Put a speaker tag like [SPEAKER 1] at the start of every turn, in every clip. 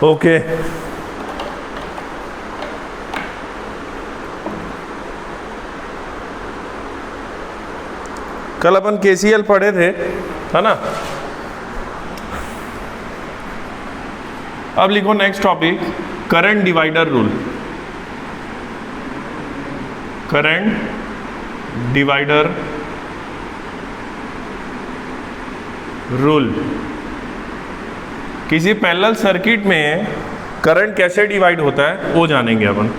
[SPEAKER 1] Okay, कल अपन KCL पढ़े थे, है ना। अब लिखो next topic, current divider rule. Current divider rule. किसी पैरेलल सर्किट में करंट कैसे डिवाइड होता है वो जानेंगे अपन।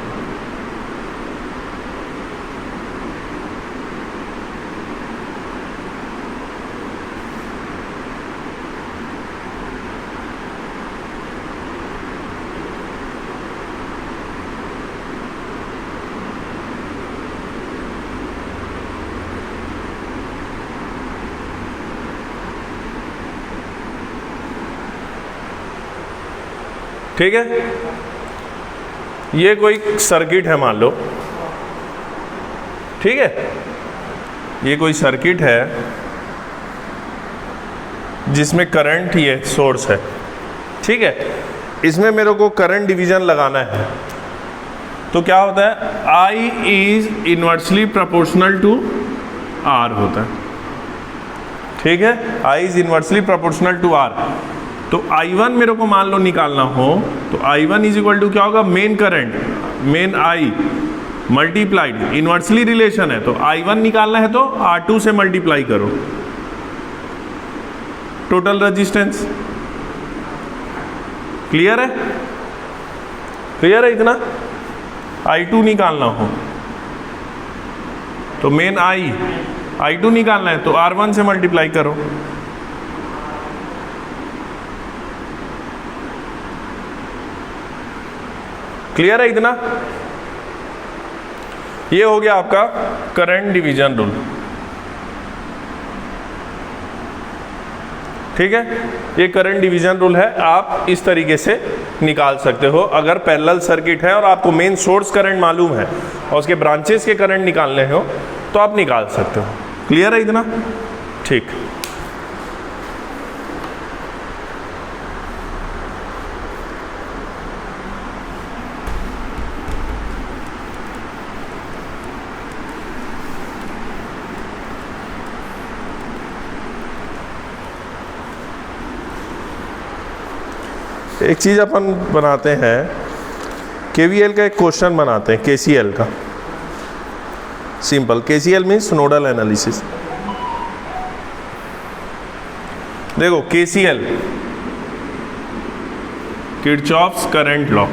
[SPEAKER 1] ठीक है, ये कोई सर्किट है मान लो, ठीक है, ये कोई सर्किट है जिसमें करंट ये सोर्स है, ठीक है। इसमें मेरे को करंट डिवीजन लगाना है, तो क्या होता है, I is inversely proportional to R होता है, ठीक है। I is inversely proportional to R। तो I1 मेरे को मान लो निकालना हो, तो I1 इज इक्वल टू क्या होगा, main current, main I multiplied, inversely relation है, तो I1 निकालना है तो R2 से मल्टीप्लाई करो, टोटल रेजिस्टेंस। क्लियर है, क्लियर है इतना। I2 निकालना हो तो मेन I2 निकालना है तो R1 से मल्टीप्लाई करो। क्लियर है इतना। ये हो गया आपका करंट डिवीजन रूल, ठीक है। ये करंट डिवीजन रूल है, आप इस तरीके से निकाल सकते हो। अगर पैरेलल सर्किट है और आपको मेन सोर्स करंट मालूम है और उसके ब्रांचेस के करंट निकालने हो तो आप निकाल सकते हो। क्लियर है इतना, ठीक। एक चीज़ अपन बनाते हैं, केवीएल का एक क्वेश्चन बनाते हैं, केसीएल का। Simple, KCL means nodal analysis. देखो केसीएल, किरचॉफ्स करंट लॉ,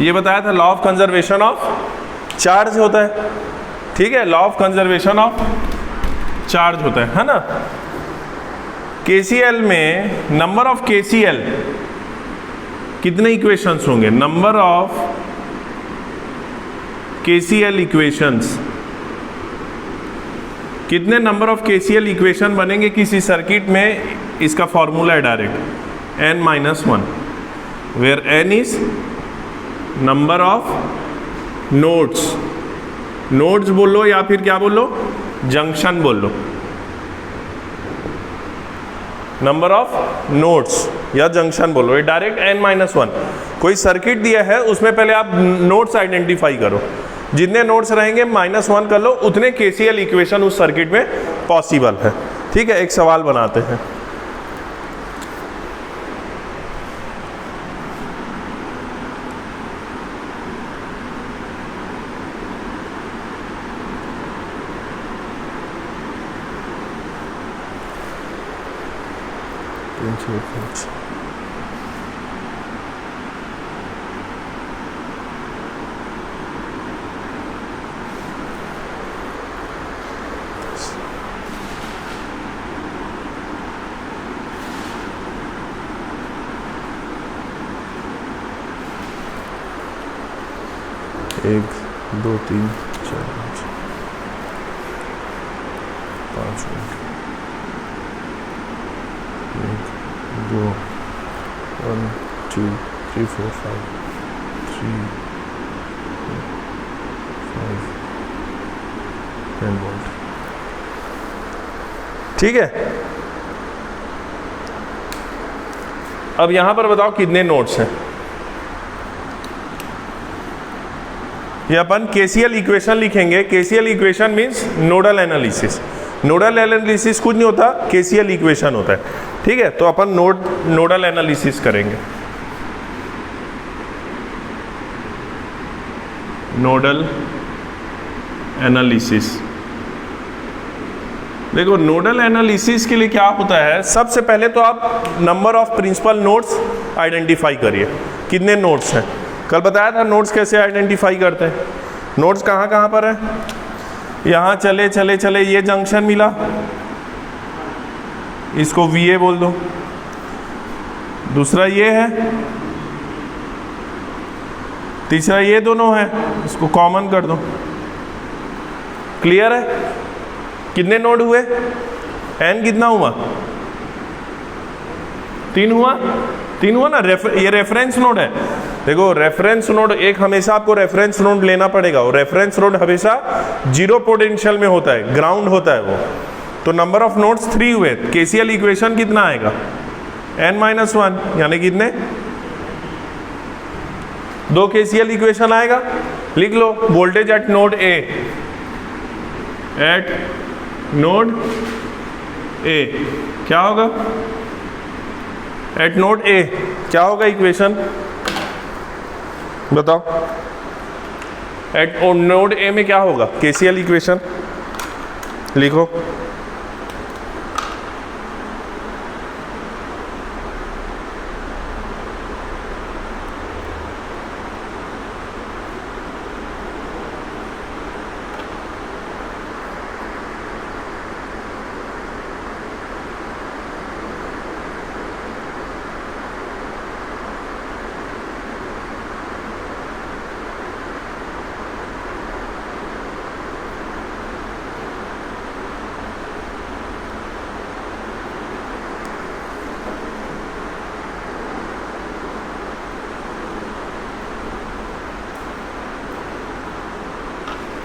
[SPEAKER 1] ये बताया था, law of conservation of charge होता है, ठीक है। Law of conservation of charge होता है ना। केसीएल में नंबर ऑफ केसीएल कितने इक्वेशंस होंगे, नंबर ऑफ केसीएल इक्वेशंस, कितने नंबर ऑफ केसीएल इक्वेशन बनेंगे किसी सर्किट में, इसका फॉर्मूला है direct n-1, where n is number of nodes, nodes बोलो या फिर क्या बोलो, जंक्शन बोलो, नंबर ऑफ नोड्स या जंक्शन बोलो, ये डायरेक्ट n-1। कोई सर्किट दिया है, उसमें पहले आप नोड्स आइडेंटिफाई करो, जितने नोड्स रहेंगे -1 कर लो, उतने केसीएल इक्वेशन उस सर्किट में पॉसिबल है, ठीक है। एक सवाल बनाते हैं, एक, दो, तीन, चार, पाँच मिनट, एक, दो, 1, 2, 3, 4, 5, 3, 5, 10 वोल्ट, ठीक है। अब यहां पर बताओ कितने नोड्स हैं। ये अपन केसीएल इक्वेशन लिखेंगे। KCL equation means nodal analysis. Nodal analysis कुछ नहीं होता, केसीएल इक्वेशन होता है। ठीक है, तो अपन नोडल एनालिसिस करेंगे। नोडल एनालिसिस, देखो नोडल एनालिसिस के लिए क्या होता है, सबसे पहले तो आप number of principal nodes identify करिए। कितने नोड्स हैं, कल बताया था नोड्स कैसे आइडेंटिफाई करते हैं। नोड्स कहाँ कहाँ पर है, यहाँ चले चले चले ये जंक्शन मिला, इसको VA बोल दो। दूसरा ये है, तीसरा ये दोनों है, इसको कॉमन कर दो। क्लियर है, कितने नोड हुए, n कितना हुआ, 3 हुआ, 3 हुआ ना। ये रेफरेंस नोड है। देखो रेफरेंस नोड एक हमेशा आपको रेफरेंस नोड लेना पड़ेगा, और रेफरेंस नोड हमेशा 0 पोटेंशियल में होता है, ग्राउंड होता है वो। तो नंबर ऑफ नोड्स 3 हुए। केसीएल इक्वेशन कितना आएगा, n-1, यानी कितने, 2 केसीएल इक्वेशन आएगा। लिख लो, voltage at node A, at node A क्या होगा, एट नोड ए क्या होगा इक्वेशन बताओ। एट नोड ए में क्या होगा, केसीएल इक्वेशन लिखो।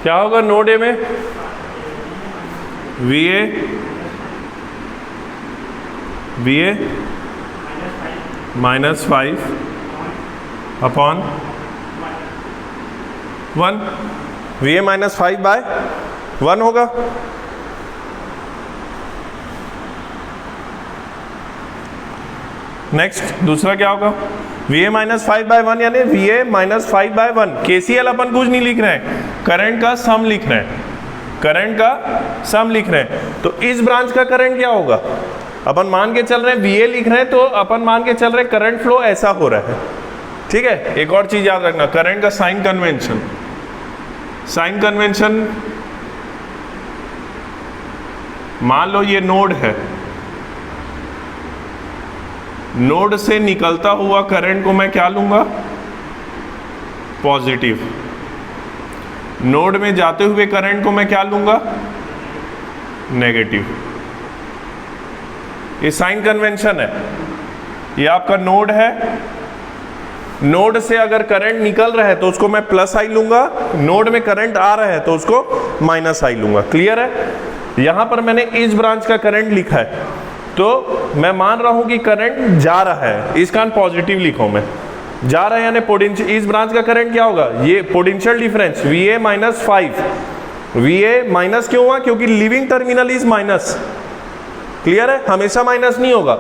[SPEAKER 1] क्या होगा नोड ए में, VA -5 अपॉन 1, VA -5/1 होगा। नेक्स्ट दूसरा क्या होगा, VA -5/1 यानी VA -5/1। केसीएल अपन कुछ नहीं लिख रहे हैं, करंट का सम लिख रहे हैं, करंट का सम लिख रहे हैं। तो इस ब्रांच का करंट क्या होगा, अपन मान के चल रहे हैं VA लिख रहे हैं, तो अपन मान के चल रहे हैं करंट फ्लो ऐसा हो रहा है। ठीक है, एक और चीज याद रखना, करंट का साइन कन्वेंशन। साइन कन्वेंशन, मान लो ये नोड है, नोड से निकलता हुआ करंट को मैं क्या लूंगा, पॉजिटिव। नोड में जाते हुए करंट को मैं क्या लूंगा, नेगेटिव। ये साइन कन्वेंशन है। ये आपका नोड है, नोड से अगर करंट निकल रहा है तो उसको मैं प्लस आई लूंगा, नोड में करंट आ रहा है तो उसको माइनस आई लूंगा। क्लियर है, यहां पर मैंने इस ब्रांच का करंट लिखा है, तो मैं मान रहा हूं कि करंट जा रहा है, इसका पॉजिटिव लिखो मैं, जा रहा है यानी पोटेंशियल। इस ब्रांच का करंट क्या होगा, ये potential difference VA -5। VA minus क्यों हुआ, क्योंकि living terminal is minus. Clear है, हमेशा माइनस नहीं होगा।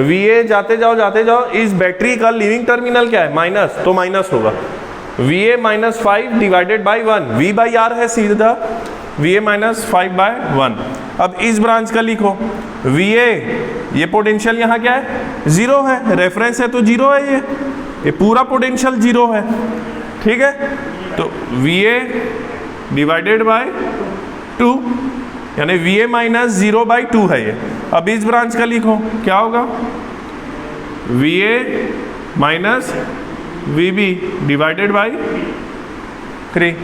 [SPEAKER 1] VA जाते जाओ, इस बैटरी का लिविंग टर्मिनल क्या है, माइनस, तो माइनस होगा। VA -5 डिवाइडेड बाई 1, V/R है सीधा, VA -5/1। अब इस ब्रांच का लिखो, VA, ये पोटेंशियल यहाँ क्या है, 0 है, रेफरेंस है तो 0 है, ये पूरा पोटेंशियल 0 है। ठीक है, तो VA डिवाइडेड बाय 2 यानी VA -0/2 है ये। अब इस ब्रांच का लिखो, क्या होगा, VA -VB divided bye 3।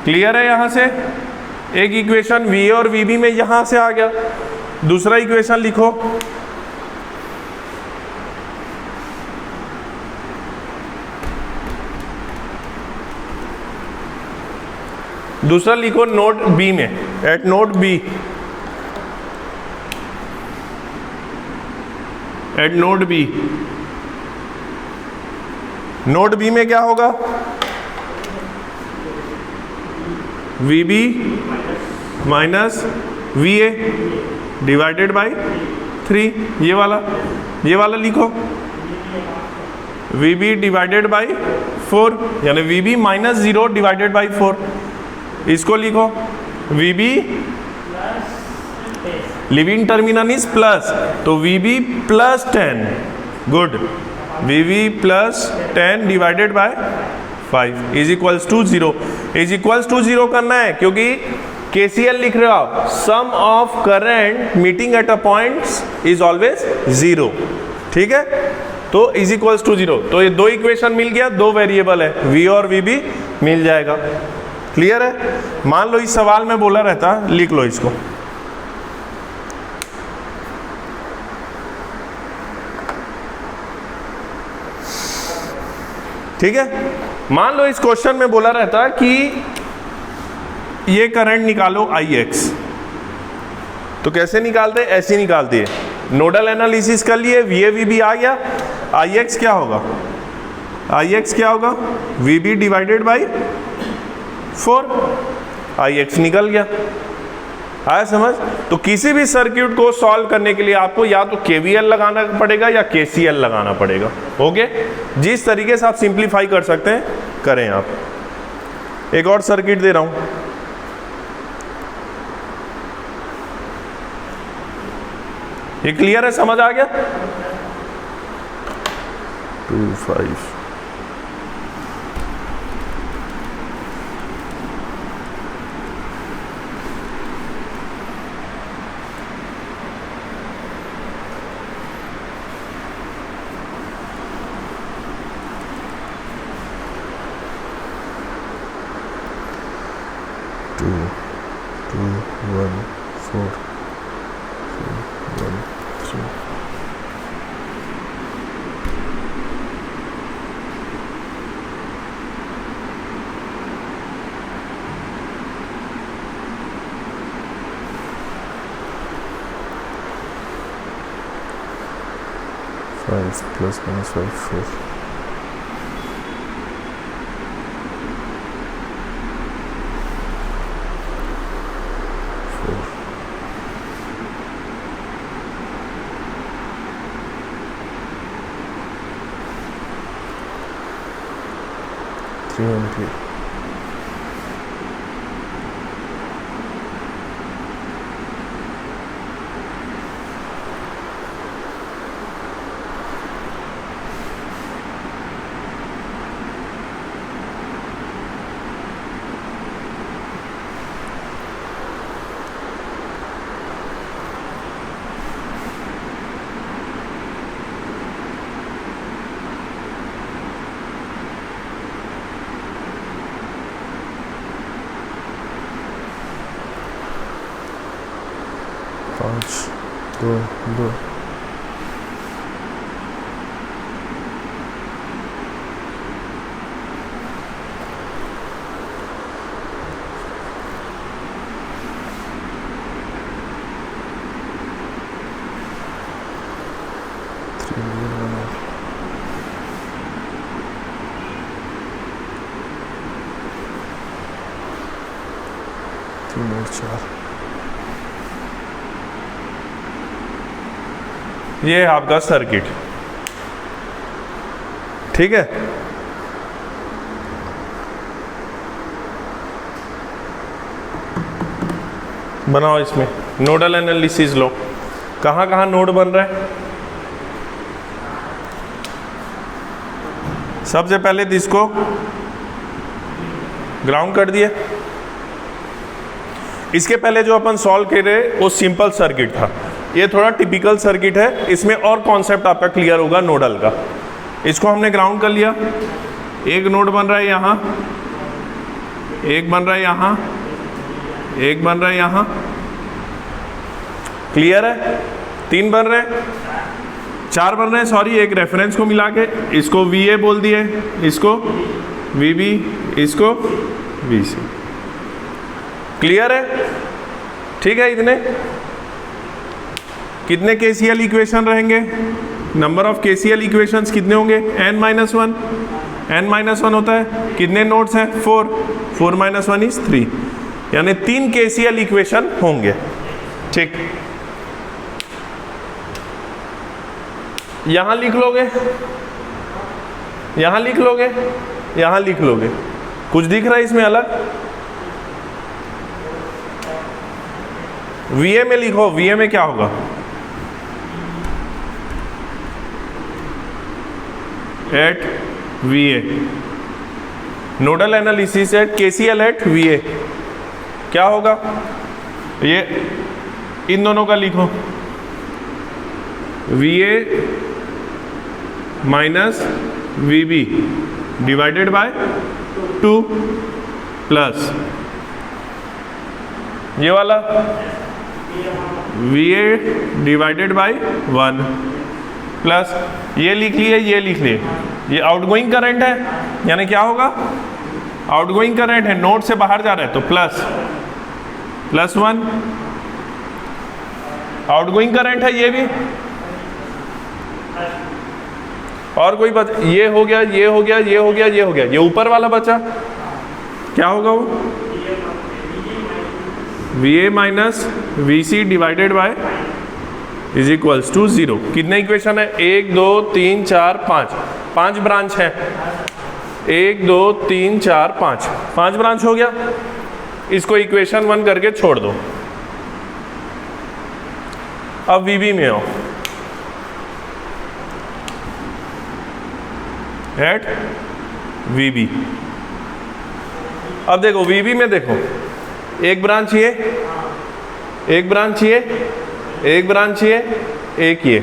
[SPEAKER 1] Clear है, यहां से एक इक्वेशन VA और VB में यहां से आ गया। दूसरा इक्वेशन लिखो, दूसरा लिखो नोड बी में, at node B, at node B node B में क्या होगा, VB minus VA divided by 3, ये वाला लिखो, VB डिवाइडेड बाई 4, यानी VB माइनस 0 डिवाइडेड बाई 4, इसको लिखो VB leaving terminal is plus, तो VB plus 10, good, VB plus 10 divided by 5 is equals to 0, is equals to 0 करना है क्योंकि KCL लिख रहे हो आप, sum of current meeting at a point is always 0, ठीक है, तो इज इक्वल्स टू 0, तो ये दो इक्वेशन मिल गया, दो वेरिएबल है, V और VB मिल जाएगा, क्लियर है। मान लो इस सवाल में बोला रहता, लिख लो इसको, ठीक है, मान लो इस क्वेश्चन में बोला रहता कि ये करंट निकालो IX, तो कैसे निकालते हैं, ऐसे निकालती है, नोडल एनालिसिस कर लिए, VA VB आ गया, IX क्या होगा, IX क्या होगा, VB डिवाइडेड बाई 4, IX निकल गया, आया समझ। तो किसी भी सर्किट को सॉल्व करने के लिए आपको या तो KVL लगाना पड़ेगा या KCL लगाना पड़ेगा, ओके, जिस तरीके से आप सिंप्लीफाई कर सकते हैं करें आप। एक और सर्किट दे रहा हूं, ये क्लियर है, समझ आ गया, 2 5 2 2 1 4 1 3 5 plus minus 5 4 3 एम्पीयर, पाँच 2 2 3 और 4, ये है आपका सर्किट, ठीक है। बनाओ इसमें नोडल एनालिसिस लो, कहाँ कहाँ नोड बन रहा है। सबसे पहले इसको ग्राउंड कर दिए। इसके पहले जो अपन सॉल्व कर रहे वो सिंपल सर्किट था, ये थोड़ा टिपिकल सर्किट है, इसमें और कॉन्सेप्ट आपका क्लियर होगा नोडल का। इसको हमने ग्राउंड कर लिया, एक नोड बन रहा है यहाँ, एक बन रहा है यहाँ, एक बन रहा है यहाँ, क्लियर है। 3 बन रहे हैं, 4 बन रहे हैं, सॉरी, एक रेफरेंस को मिला के इसको VA बोल दिए, इसको VB, इसको VC, क्लियर है, ठीक है। इतने कितने KCL इक्वेशन रहेंगे, नंबर ऑफ KCL इक्वेशंस कितने होंगे, n-1, n माइनस 1 होता है। कितने नोड्स हैं? 4, 4 माइनस 1 इज 3, यानी 3 KCL इक्वेशन होंगे। ठीक, यहां लिख लोगे, यहां लिख लोगे, यहां लिख लोगे। कुछ दिख रहा है इसमें अलग? VA में लिखो, VA में क्या होगा? At VA, nodal analysis at KCL at VA क्या होगा? ये इन दोनों का लिखो, VA minus VB divided by 2 plus ये वाला VA डिवाइडेड बाय 1 प्लस ये लिख लिए, ये लिख लिए। ये आउटगोइंग करंट है, यानी क्या होगा? आउटगोइंग करंट है, नोड से बाहर जा रहा है तो प्लस 1। आउटगोइंग करंट है ये भी। और कोई बच, ये हो गया, ये हो गया, ये हो गया, ये हो गया, ये ऊपर वाला बचा, क्या होगा वो? VA minus VC divided by is equals to 0। कितने इक्वेशन है? 1 2 3 4 5, 5 ब्रांच है। 1 2 3 4 5, 5 ब्रांच हो गया। इसको इक्वेशन 1 करके छोड़ दो। अब VB में आओ, एट VB। अब देखो VB में देखो, एक ब्रांच ये, एक ब्रांच ये, एक ब्रांच ये, एक ये,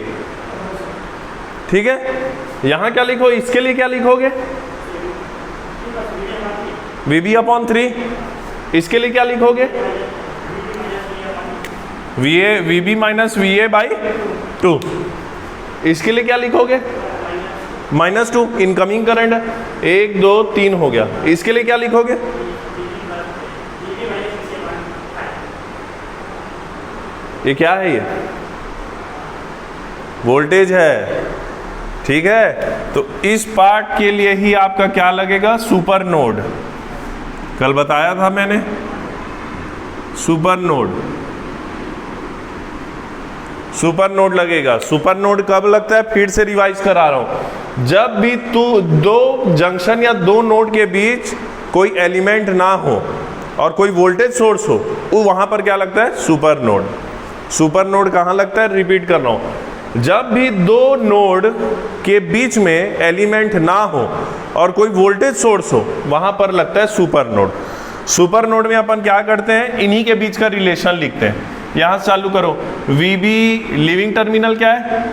[SPEAKER 1] ठीक है। यहां क्या लिखो? इसके लिए क्या लिखोगे? VB upon 3। इसके लिए क्या लिखोगे? VB minus VA by 2। इसके लिए क्या लिखोगे? -2, इनकमिंग करंट है। 1 2 3 हो गया। इसके लिए क्या लिखोगे? ये क्या है? ये वोल्टेज है, ठीक है। तो इस पार्ट के लिए ही आपका क्या लगेगा? Super node. कल बताया था मैंने, सुपर नोड, सुपर नोड लगेगा। सुपर नोड कब लगता है? फिर से रिवाइज करा रहा हूं, जब भी दो जंक्शन या दो नोड के बीच कोई एलिमेंट ना हो और कोई वोल्टेज सोर्स हो, वो वहां पर क्या लगता है? Super node. सुपर नोड कहां लगता है? रिपीट कर रहा हूं, जब भी दो नोड के बीच में एलिमेंट ना हो और कोई वोल्टेज सोर्स हो, वहां पर लगता है सुपर नोड। सुपर नोड में अपन क्या करते हैं? इन्हीं के बीच का रिलेशन लिखते हैं। यहां से चालू करो, VB लिविंग टर्मिनल क्या है?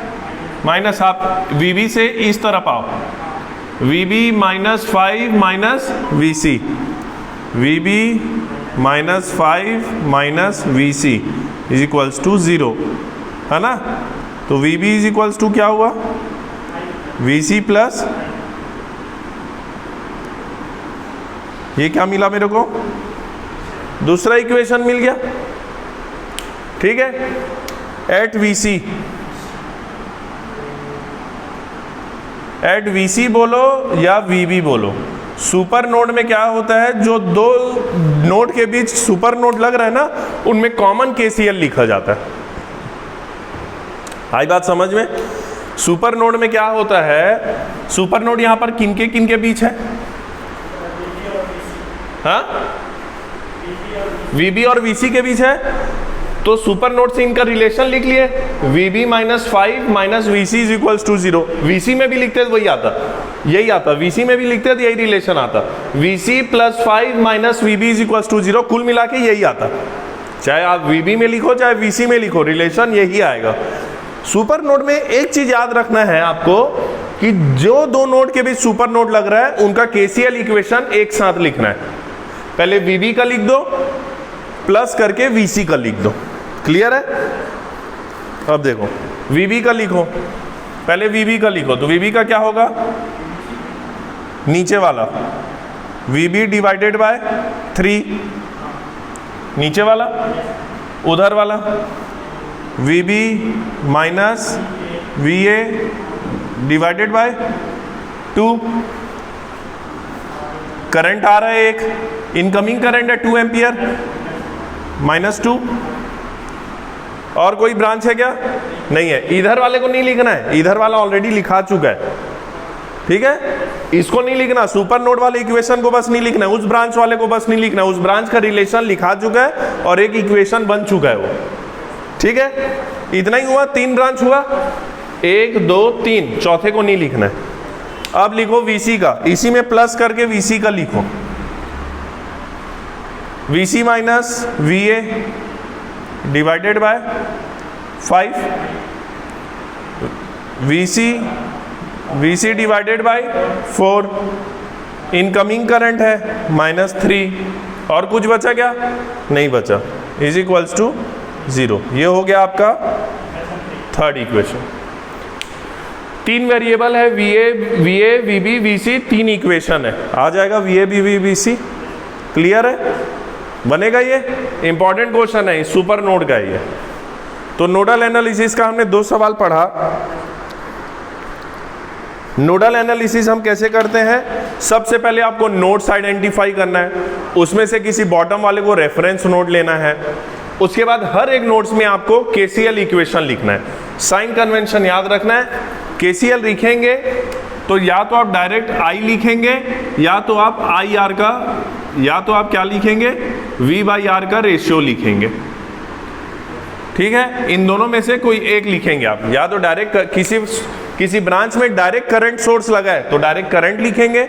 [SPEAKER 1] माइनस। आप VB से इस तरफ आओ, VB -5 minus VC, VB -5 minus VC is equals to 0, है ना। तो VB इज इक्वल्स टू क्या हुआ? VC प्लस ये क्या मिला मेरे को? दूसरा इक्वेशन मिल गया, ठीक है। एट VC बोलो या VB बोलो, सुपर नोड में क्या होता है? जो दो नोड के बीच सुपर नोड लग रहा है ना, उनमें कॉमन KCL लिखा जाता है। आई बात समझ में? सुपर नोड में क्या होता है? सुपर नोड यहां पर किन के बीच है? हाँ, VB और VC के बीच है। तो सुपर नोड से इनका रिलेशन लिख लिए, VB -5 minus VC is equals to 0। VC में भी लिखते तो वही आता, यही आता। VC में भी लिखते तो यही रिलेशन आता, VC +5 minus VB is equals to 0। कुल मिला के यही आता, चाहे आप VB में लिखो चाहे VC में लिखो, रिलेशन यही आएगा। सुपर नोड में एक चीज याद रखना है आपको कि जो दो नोड के बीच सुपर नोड लग रहा है, उनका KCL इक्वेशन एक साथ लिखना है। पहले VB का लिख दो, प्लस करके VC का लिख दो। क्लियर है? अब देखो, VB का लिखो, पहले VB का लिखो, तो VB का क्या होगा? नीचे वाला VB डिवाइडेड बाय 3, नीचे वाला, उधर वाला VB minus VA divided by 2, current आ रहा है एक, इनकमिंग करंट है 2 एम्पियर -2। और कोई ब्रांच है क्या? नहीं है। इधर वाले को नहीं लिखना है, इधर वाला ऑलरेडी लिखा चुका है, ठीक है। इसको नहीं लिखना, सुपर नोड वाले इक्वेशन को बस नहीं लिखना है, उस ब्रांच वाले को बस नहीं लिखना है, उस ब्रांच का रिलेशन लिखा चुका है और एक इक्वेशन बन चुका है वो, ठीक है। इतना ही हुआ, 3 ब्रांच हुआ, 1 2 3, चौथे को नहीं लिखना है। अब लिखो VC का, इसी में प्लस करके VC का लिखो, VC minus VA divided by 5, VC divided bye 4, incoming current है -3, और कुछ बचा क्या? नहीं बचा, इज इक्वल्स टू 0। ये हो गया आपका थर्ड इक्वेशन। 3 वेरिएबल है, VA VB VC, 3 इक्वेशन है, आ जाएगा VA VB VC। क्लियर है? बनेगा? ये इंपॉर्टेंट क्वेश्चन है, सुपर नोड का ये। तो नोडल एनालिसिस का हमने 2 सवाल पढ़ा। नोडल एनालिसिस हम कैसे करते हैं? सबसे पहले आपको नोड्स आइडेंटिफाई करना है, उसमें से किसी बॉटम वाले को रेफरेंस नोड लेना है। उसके बाद हर एक नोड्स में आपको KCL इक्वेशन लिखना है। साइन कन्वेंशन याद रखना है, KCL लिखेंगे तो या तो आप डायरेक्ट I लिखेंगे, या तो आप IR का, या तो आप क्या लिखेंगे, V/R का रेशियो लिखेंगे, ठीक है। इन दोनों में से कोई एक लिखेंगे आप, या तो डायरेक्ट किसी ब्रांच में डायरेक्ट करंट सोर्स लगा है तो डायरेक्ट करंट लिखेंगे,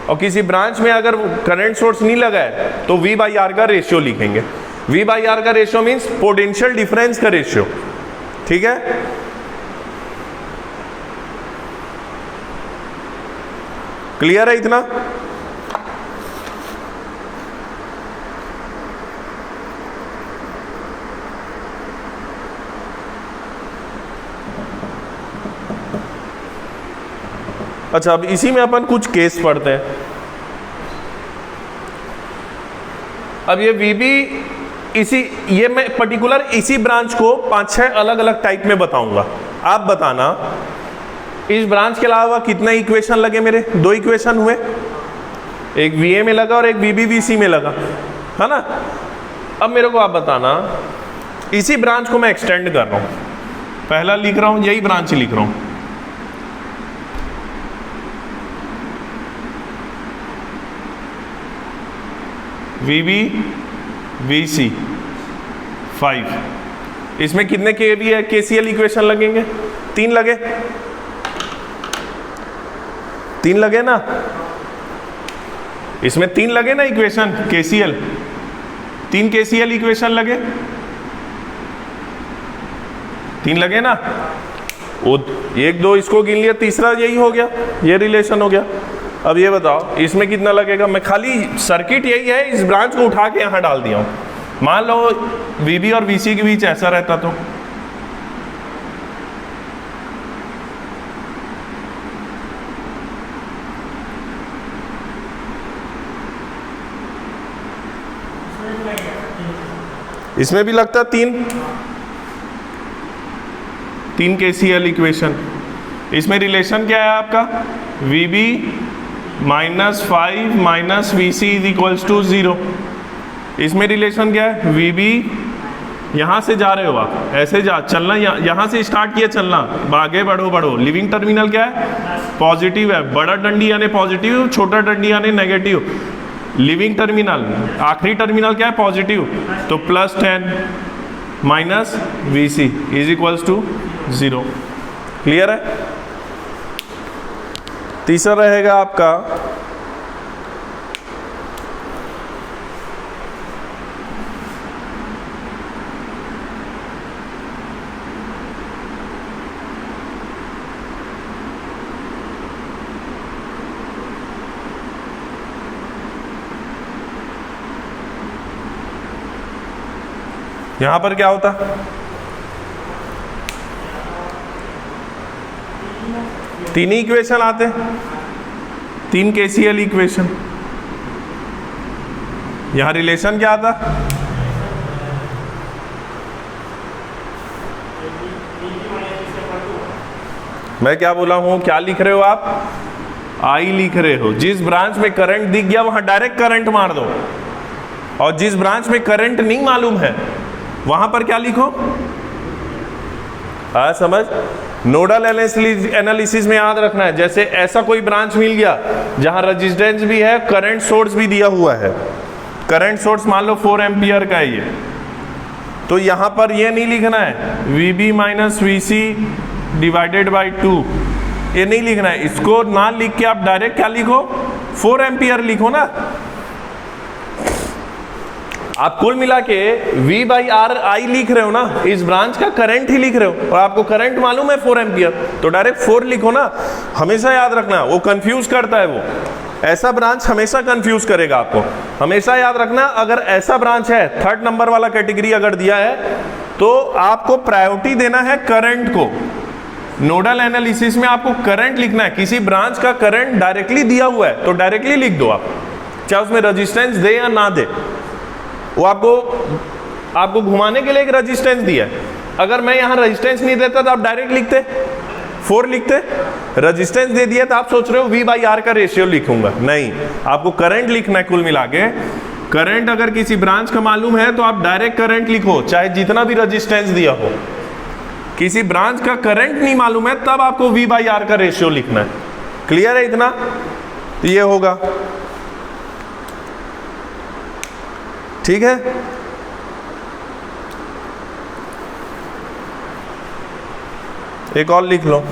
[SPEAKER 1] और किसी ब्रांच में अगर करंट सोर्स नहीं लगा है तो V/R का रेशियो लिखेंगे। V/R का रेशियो मीन्स पोटेंशियल डिफरेंस का रेशियो, ठीक है। क्लियर है इतना? अच्छा, अब इसी में अपन कुछ केस पढ़ते हैं। अब ये VB ये मैं पर्टिकुलर इसी ब्रांच को 5-6 अलग अलग टाइप में बताऊंगा। आप बताना इस ब्रांच के अलावा कितने इक्वेशन लगे मेरे? 2 इक्वेशन हुए, एक VA में लगा और एक VB VC में लगा, है ना। अब मेरे को आप बताना, इसी ब्रांच को मैं एक्सटेंड कर रहा हूं, पहला लिख रहा हूं, यही ब्रांच लिख रहा हूं, VB VC 5। इसमें कितने KCL इक्वेशन लगेंगे? 3 लगे, 3 लगे ना, इसमें 3 लगे ना इक्वेशन KCL, 3 KCL इक्वेशन लगे, 3 लगे ना। वो 1 2 इसको गिन लिया, तीसरा यही हो गया, ये रिलेशन हो गया। अब ये बताओ इसमें कितना लगेगा? मैं खाली सर्किट यही है, इस ब्रांच को उठा के यहां डाल दिया हूं। मान लो VB और VC के बीच ऐसा रहता तो इसमें भी लगता 3 KCL इक्वेशन। इसमें रिलेशन क्या है आपका? VB -5 minus VC is equals to 0। इसमें रिलेशन क्या है? VB, यहाँ से जा रहे हो आप, ऐसे जा चलना, यहाँ से स्टार्ट किया चलना, आगे बढ़ो। लिविंग टर्मिनल क्या है? पॉजिटिव है, बड़ा डंडी यानी पॉजिटिव, छोटा डंडी यानी नेगेटिव। लिविंग टर्मिनल, आखिरी टर्मिनल क्या है? पॉजिटिव, तो +10 minus VC is equals to 0। Clear है? तीसरा रहेगा आपका यहां पर क्या होता? तीन ही इक्वेशन आते, 3 KCL इक्वेशन। यहां रिलेशन क्या आता? मैं क्या बोला हूं, क्या लिख रहे हो आप? आई लिख रहे हो, जिस ब्रांच में करंट दिख गया वहां डायरेक्ट करंट मार दो, और जिस ब्रांच में करंट नहीं मालूम है वहां पर क्या लिखो? समझ? नोडल एनालिसिस में याद रखना है, जैसे ऐसा कोई ब्रांच मिल गया जहां रेजिस्टेंस भी है, करंट सोर्स भी दिया हुआ है, करंट सोर्स मान लो 4 एम्पियर का है ये, तो यहां पर ये नहीं लिखना है VB minus VC divided by 2, ये नहीं लिखना है। इसको ना लिख के आप डायरेक्ट क्या लिखो? 4 एम्पियर लिखो ना। आप कुल मिला के V बाई आर आई लिख रहे हो ना, इस ब्रांच का करंट ही लिख रहे हो, और आपको करंट मालूम है 4 एम्पियर, तो डायरेक्ट 4 लिखो ना। हमेशा याद रखना, वो कंफ्यूज करता है, वो ऐसा ब्रांच हमेशा कंफ्यूज करेगा आपको। हमेशा याद रखना, अगर ऐसा ब्रांच है, 3rd नंबर वाला कैटेगरी अगर दिया है, तो आपको प्रायोरिटी देना है करंट को। नोडल एनालिसिस में आपको करंट लिखना है। किसी ब्रांच का करंट डायरेक्टली दिया हुआ है तो डायरेक्टली लिख दो आप, चाहे उसमें रेजिस्टेंस दे या ना दे। वो आपको घुमाने के लिए एक रेजिस्टेंस दिया है, अगर मैं यहां रेजिस्टेंस नहीं देता तो आप डायरेक्ट लिखते 4 लिखते। रेजिस्टेंस दे दिया तो आप सोच रहे हो V बाई आर का रेशियो लिखूंगा, नहीं, आपको करंट लिखना है। कुल मिला के करंट अगर किसी ब्रांच का मालूम है तो आप डायरेक्ट करंट लिखो, चाहे जितना भी रेजिस्टेंस दिया हो। किसी ब्रांच का करंट नहीं मालूम है तब आपको V बाई आर का रेशियो लिखना है। क्लियर है इतना? तो ये होगा, ठीक है। एक और लिख लो,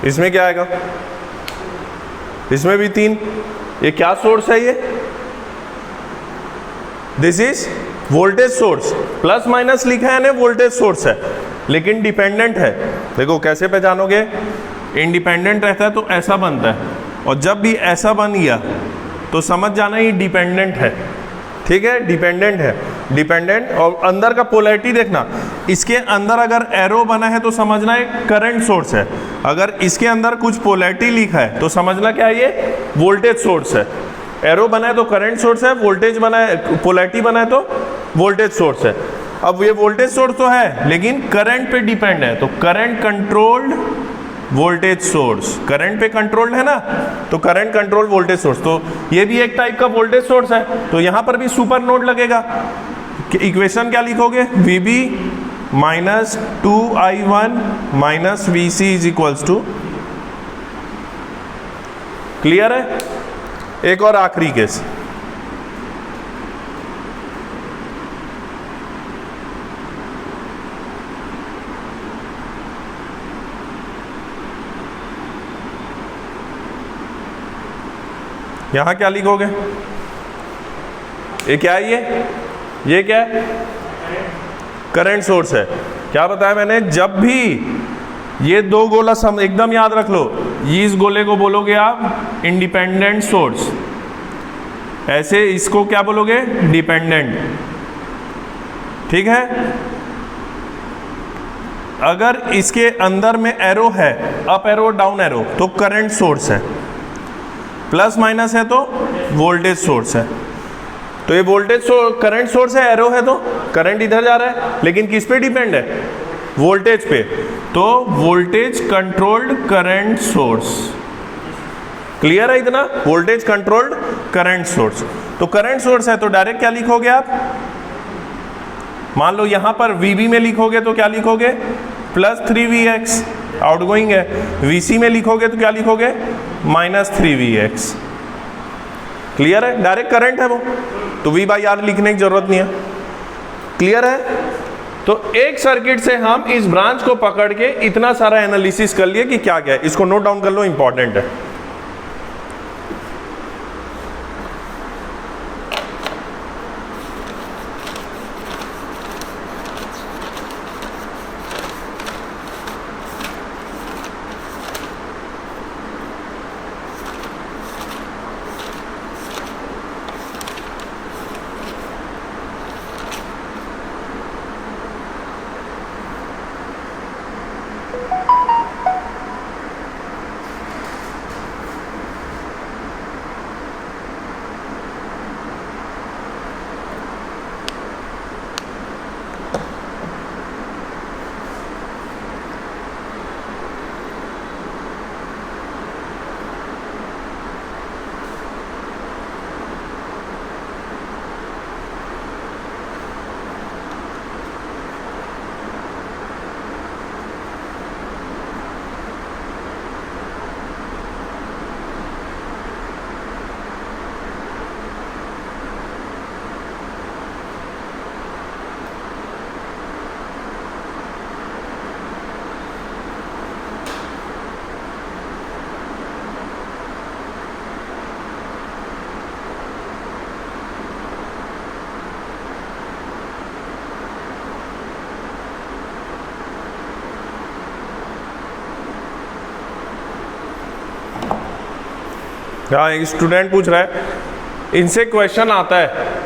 [SPEAKER 1] इसमें क्या आएगा? इसमें भी 3। ये क्या सोर्स है? ये this is voltage source, plus minus लिखा है ना, वोल्टेज सोर्स है, लेकिन डिपेंडेंट है। देखो कैसे पहचानोगे? इंडिपेंडेंट रहता है तो ऐसा बनता है, और जब भी ऐसा बन गया तो समझ जाना ये डिपेंडेंट है, ठीक है, डिपेंडेंट है, डिपेंडेंट। और अंदर का पोलैरिटी देखना, इसके अंदर अगर एरो बना है तो समझना एक करंट सोर्स है, अगर इसके अंदर कुछ पोलैरिटी लिखा है तो समझना क्या है? ये वोल्टेज सोर्स है। एरो बना है तो करंट सोर्स है, वोल्टेज बना है, पोलैरिटी बना है तो वोल्टेज सोर्स है। अब ये वोल्टेज सोर्स तो है लेकिन करंट पे डिपेंड है, तो current controlled voltage source, current पे कंट्रोल्ड है ना, तो करंट कंट्रोल वोल्टेज सोर्स, तो ये भी एक टाइप का वोल्टेज सोर्स है, तो यहां पर भी सुपर नोड लगेगा। इक्वेशन क्या लिखोगे? VB minus 2I1 minus VC is equals to. Clear है? एक और आखिरी केस, यहां क्या लिखोगे? ये क्या है? ये क्या है? करंट सोर्स है। क्या बताया मैंने? जब भी ये दो गोला एकदम याद रख लो, इस गोले को बोलोगे आप इंडिपेंडेंट सोर्स, ऐसे इसको क्या बोलोगे? डिपेंडेंट, ठीक है। अगर इसके अंदर में एरो है, अप एरो डाउन एरो, तो करंट सोर्स है, प्लस माइनस है तो वोल्टेज सोर्स है। तो ये वोल्टेज करंट सोर्स है, एरो है तो करंट इधर जा रहा है, लेकिन किस पे डिपेंड है? वोल्टेज पे, तो voltage controlled current source. Clear है इतना? Voltage controlled current source. तो करंट सोर्स है तो डायरेक्ट क्या लिखोगे आप? मान लो यहां पर VB में लिखोगे तो क्या लिखोगे? प्लस 3VX, आउटगोइंग है। VC में लिखोगे तो क्या लिखोगे? Minus 3VX। क्लियर है? डायरेक्ट करंट है वो, तो V/R लिखने की जरूरत नहीं है। क्लियर है? तो एक सर्किट से हम इस ब्रांच को पकड़ के इतना सारा एनालिसिस कर लिए कि क्या क्या है। इसको नोट डाउन कर लो, इंपॉर्टेंट है। हाँ, एक स्टूडेंट पूछ रहा है, इनसे क्वेश्चन आता है,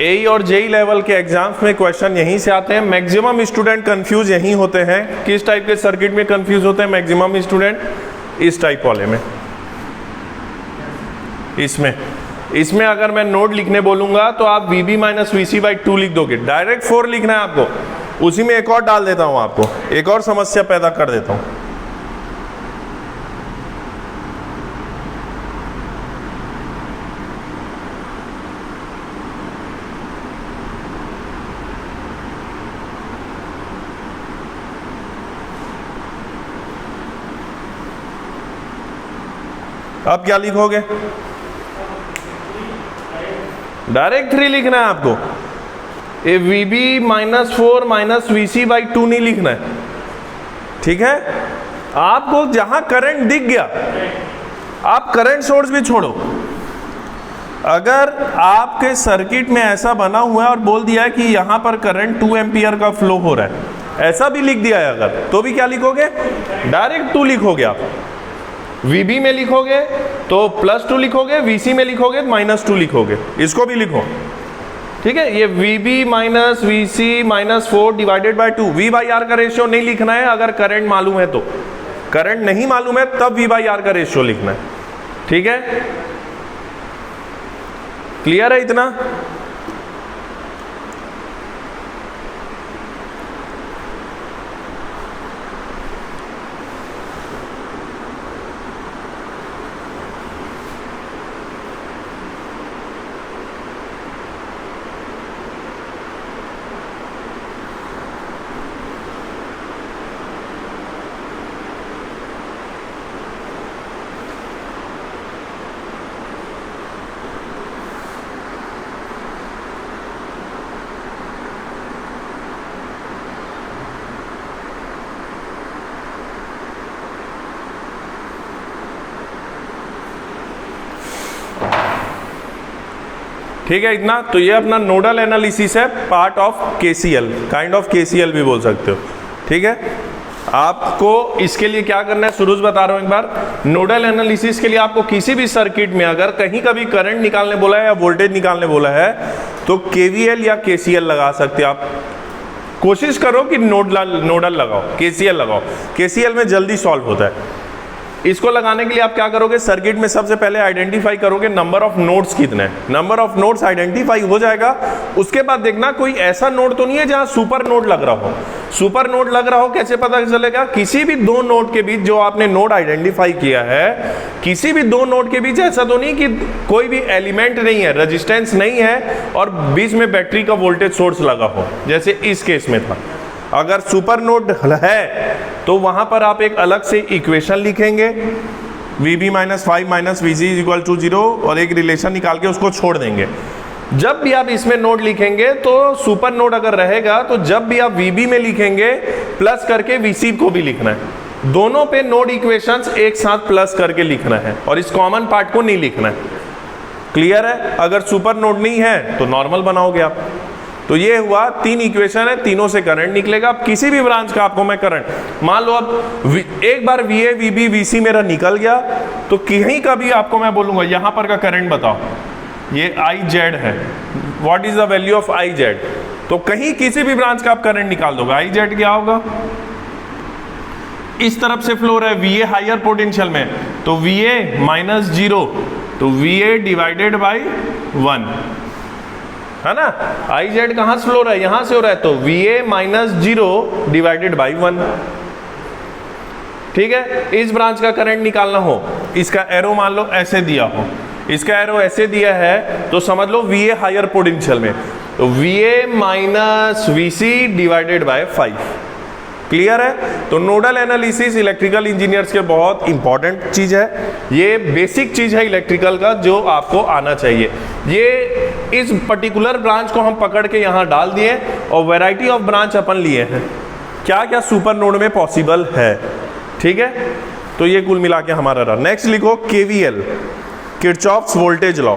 [SPEAKER 1] एई और जेई लेवल के एग्जाम्स में क्वेश्चन यहीं से आते हैं। मैक्सिमम स्टूडेंट कंफ्यूज यहीं होते हैं। किस टाइप के सर्किट में कंफ्यूज होते हैं मैक्सिमम स्टूडेंट? इस टाइप वाले में। इसमें अगर मैं नोड लिखने बोलूंगा तो आप VB माइनस VC/2 लिख दोगे। डायरेक्ट 4 लिखना है आपको। उसी में एक और डाल देता हूं, आपको एक और समस्या पैदा कर देता हूं। अब क्या लिखोगे? डायरेक्ट 3 लिखना है आपको। ये VB माइनस 4 माइनस VC/2 नहीं लिखना है, ठीक है? आपको जहां करंट दिख गया, आप करंट सोर्स भी छोड़ो। अगर आपके सर्किट में ऐसा बना हुआ है और बोल दिया है कि यहां पर करंट 2 एम्पियर का फ्लो हो रहा है, ऐसा भी लिख दिया है अगर, तो भी क्या लिखोगे? डायरेक्ट 2 लिखोगे आप। VB में लिखोगे तो +2 लिखोगे, VC में लिखोगे तो -2 लिखोगे। इसको भी लिखो, ठीक है? ये VB minus VC minus 4 divided by 2। V/R का रेशियो नहीं लिखना है अगर करंट मालूम है तो। करंट नहीं मालूम है तब V/R का रेशियो लिखना है, ठीक है? क्लियर है इतना? ठीक है इतना? तो ये अपना नोडल एनालिसिस है, part of KCL, kind of KCL भी बोल सकते हो, ठीक है? आपको इसके लिए क्या करना है, सुरुज बता रहा हूं एक बार। नोडल एनालिसिस के लिए आपको किसी भी सर्किट में अगर कहीं कभी करंट निकालने बोला है या वोल्टेज निकालने बोला है तो KVL या KCL लगा सकते हो आप। कोशिश करो कि नोडल लगाओ, KCL लगाओ। KCL में जल्दी सॉल्व होता है। इसको लगाने के लिए आप क्या करोगे, सर्किट में सबसे पहले आइडेंटिफाई करोगे नंबर ऑफ नोड्स कितने हैं। नंबर ऑफ नोड्स आइडेंटिफाई हो जाएगा, उसके बाद देखना कोई ऐसा नोड तो नहीं है जहां सुपर नोड लग रहा हो। सुपर नोड लग रहा हो कैसे पता चलेगा? किसी भी 2 नोड के बीच जो आपने नोड आइडेंटिफाई किया है, किसी भी 2 नोड के बीच ऐसा तो नहीं कि कोई भी एलिमेंट नहीं है, रेजिस्टेंस नहीं है और बीच में बैटरी का वोल्टेज सोर्स लगा हो, जैसे इस केस में था। अगर सुपर नोड है तो वहां पर आप एक अलग से इक्वेशन लिखेंगे, VB minus 5 minus VC equal to 0, और एक रिलेशन निकाल के उसको छोड़ देंगे। जब भी आप इसमें नोड लिखेंगे तो सुपर नोड अगर रहेगा तो जब भी आप VB में लिखेंगे प्लस करके VC को भी लिखना है। दोनों पे नोड इक्वेशंस एक साथ प्लस करके लिखना है और इस कॉमन पार्ट को नहीं लिखना है। क्लियर है? अगर सुपर नोड नहीं है तो नॉर्मल बनाओगे आप। तो ये हुआ 3 इक्वेशन है, तीनों से करंट निकलेगा। अब किसी भी ब्रांच का आपको मैं करंट मान लो, अब एक बार VA VB VC मेरा निकल गया तो कहीं का भी आपको मैं बोलूंगा यहां पर का करंट बताओ, ये IZ है, what is the value of IZ? तो कहीं किसी भी ब्रांच का आप करंट निकाल दोगे, IZ क्या होगा? इस तरफ से फ्लो रहा है VA हायर पोटेंशियल में, तो VA माइनस 0 तो VA डिवाइडेड बाई 1 है ना। IZ कहां से फ्लो हो रहा है? यहां से हो रहा है, तो VA माइनस 0 डिवाइडेड बाई 1, ठीक है? इस ब्रांच का करंट निकालना हो, इसका एरो मान लो ऐसे दिया हो, इसका एरो ऐसे दिया है तो समझ लो VA हायर पोटेंशियल में, तो VA minus VC divided by 5। Clear है? तो नोडल एनालिसिस इलेक्ट्रिकल इंजीनियर्स के बहुत इंपॉर्टेंट चीज है, ये बेसिक चीज है इलेक्ट्रिकल का जो आपको आना चाहिए। ये इस पर्टिकुलर ब्रांच को हम पकड़ के यहाँ डाल दिए और वैरायटी ऑफ ब्रांच अपन लिए हैं, क्या क्या सुपर नोड में पॉसिबल है, ठीक है? तो ये कुल मिला के हमारा रहा। नेक्स्ट लिखो KVL, Kirchhoff's voltage law.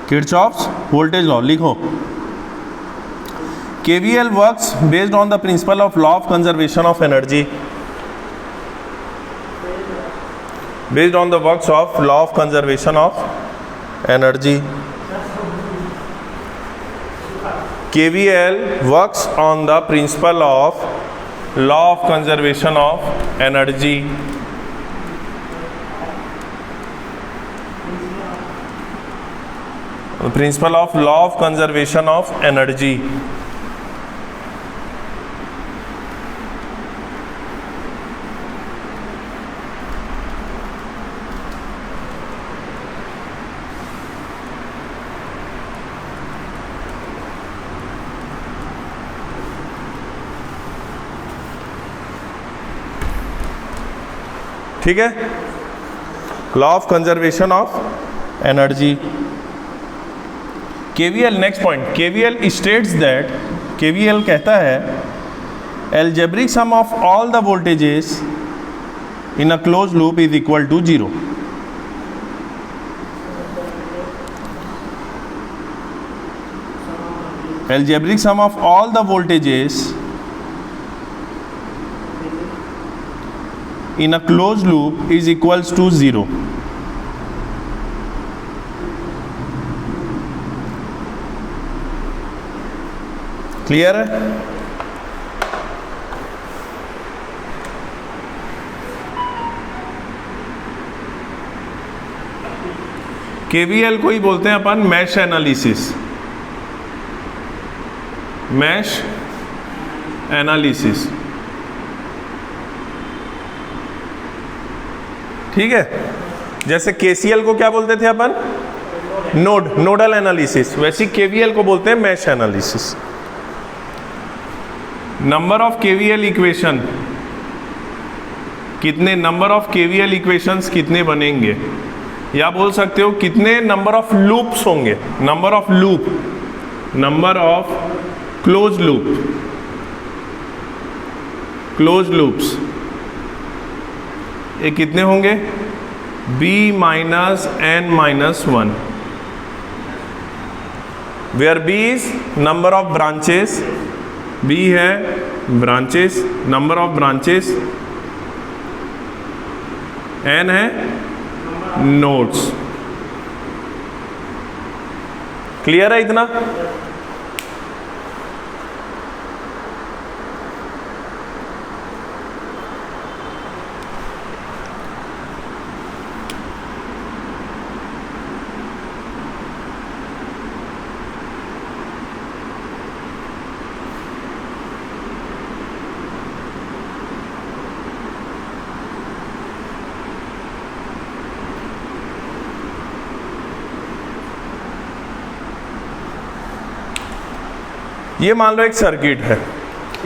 [SPEAKER 1] Kirchhoff's voltage law लिखो। KVL works based on the principle of law of conservation of energy, based on the works of law of conservation of energy. KVL works on the principle of law of conservation of energy. The principle of law of conservation of energy. ठीक है, law of conservation of energy. KVL next point, KVL states that, KVL कहता है algebraic some of all the voltages in a close loop is equal to 0। एल्जेब्रिक सम of all the वोल्टेजेस in a closed loop is equals to 0। Clear है? KVL को ही बोलते हैं अपन मैश एनालिसिस, मैश एनालिसिस। ठीक है, जैसे KCL को क्या बोलते थे अपन, नोडल एनालिसिस, वैसे KVL को बोलते हैं mesh analysis. Number of KVL equation कितने, नंबर ऑफ KVL इक्वेशंस कितने बनेंगे, या बोल सकते हो कितने नंबर ऑफ लूप्स होंगे, number of loop, number of close loop, close loops ये कितने होंगे, B minus n minus 1, where B is number of branches, B है branches, number of branches, n है नोड्स। क्लियर है इतना? ये मान लो एक सर्किट है,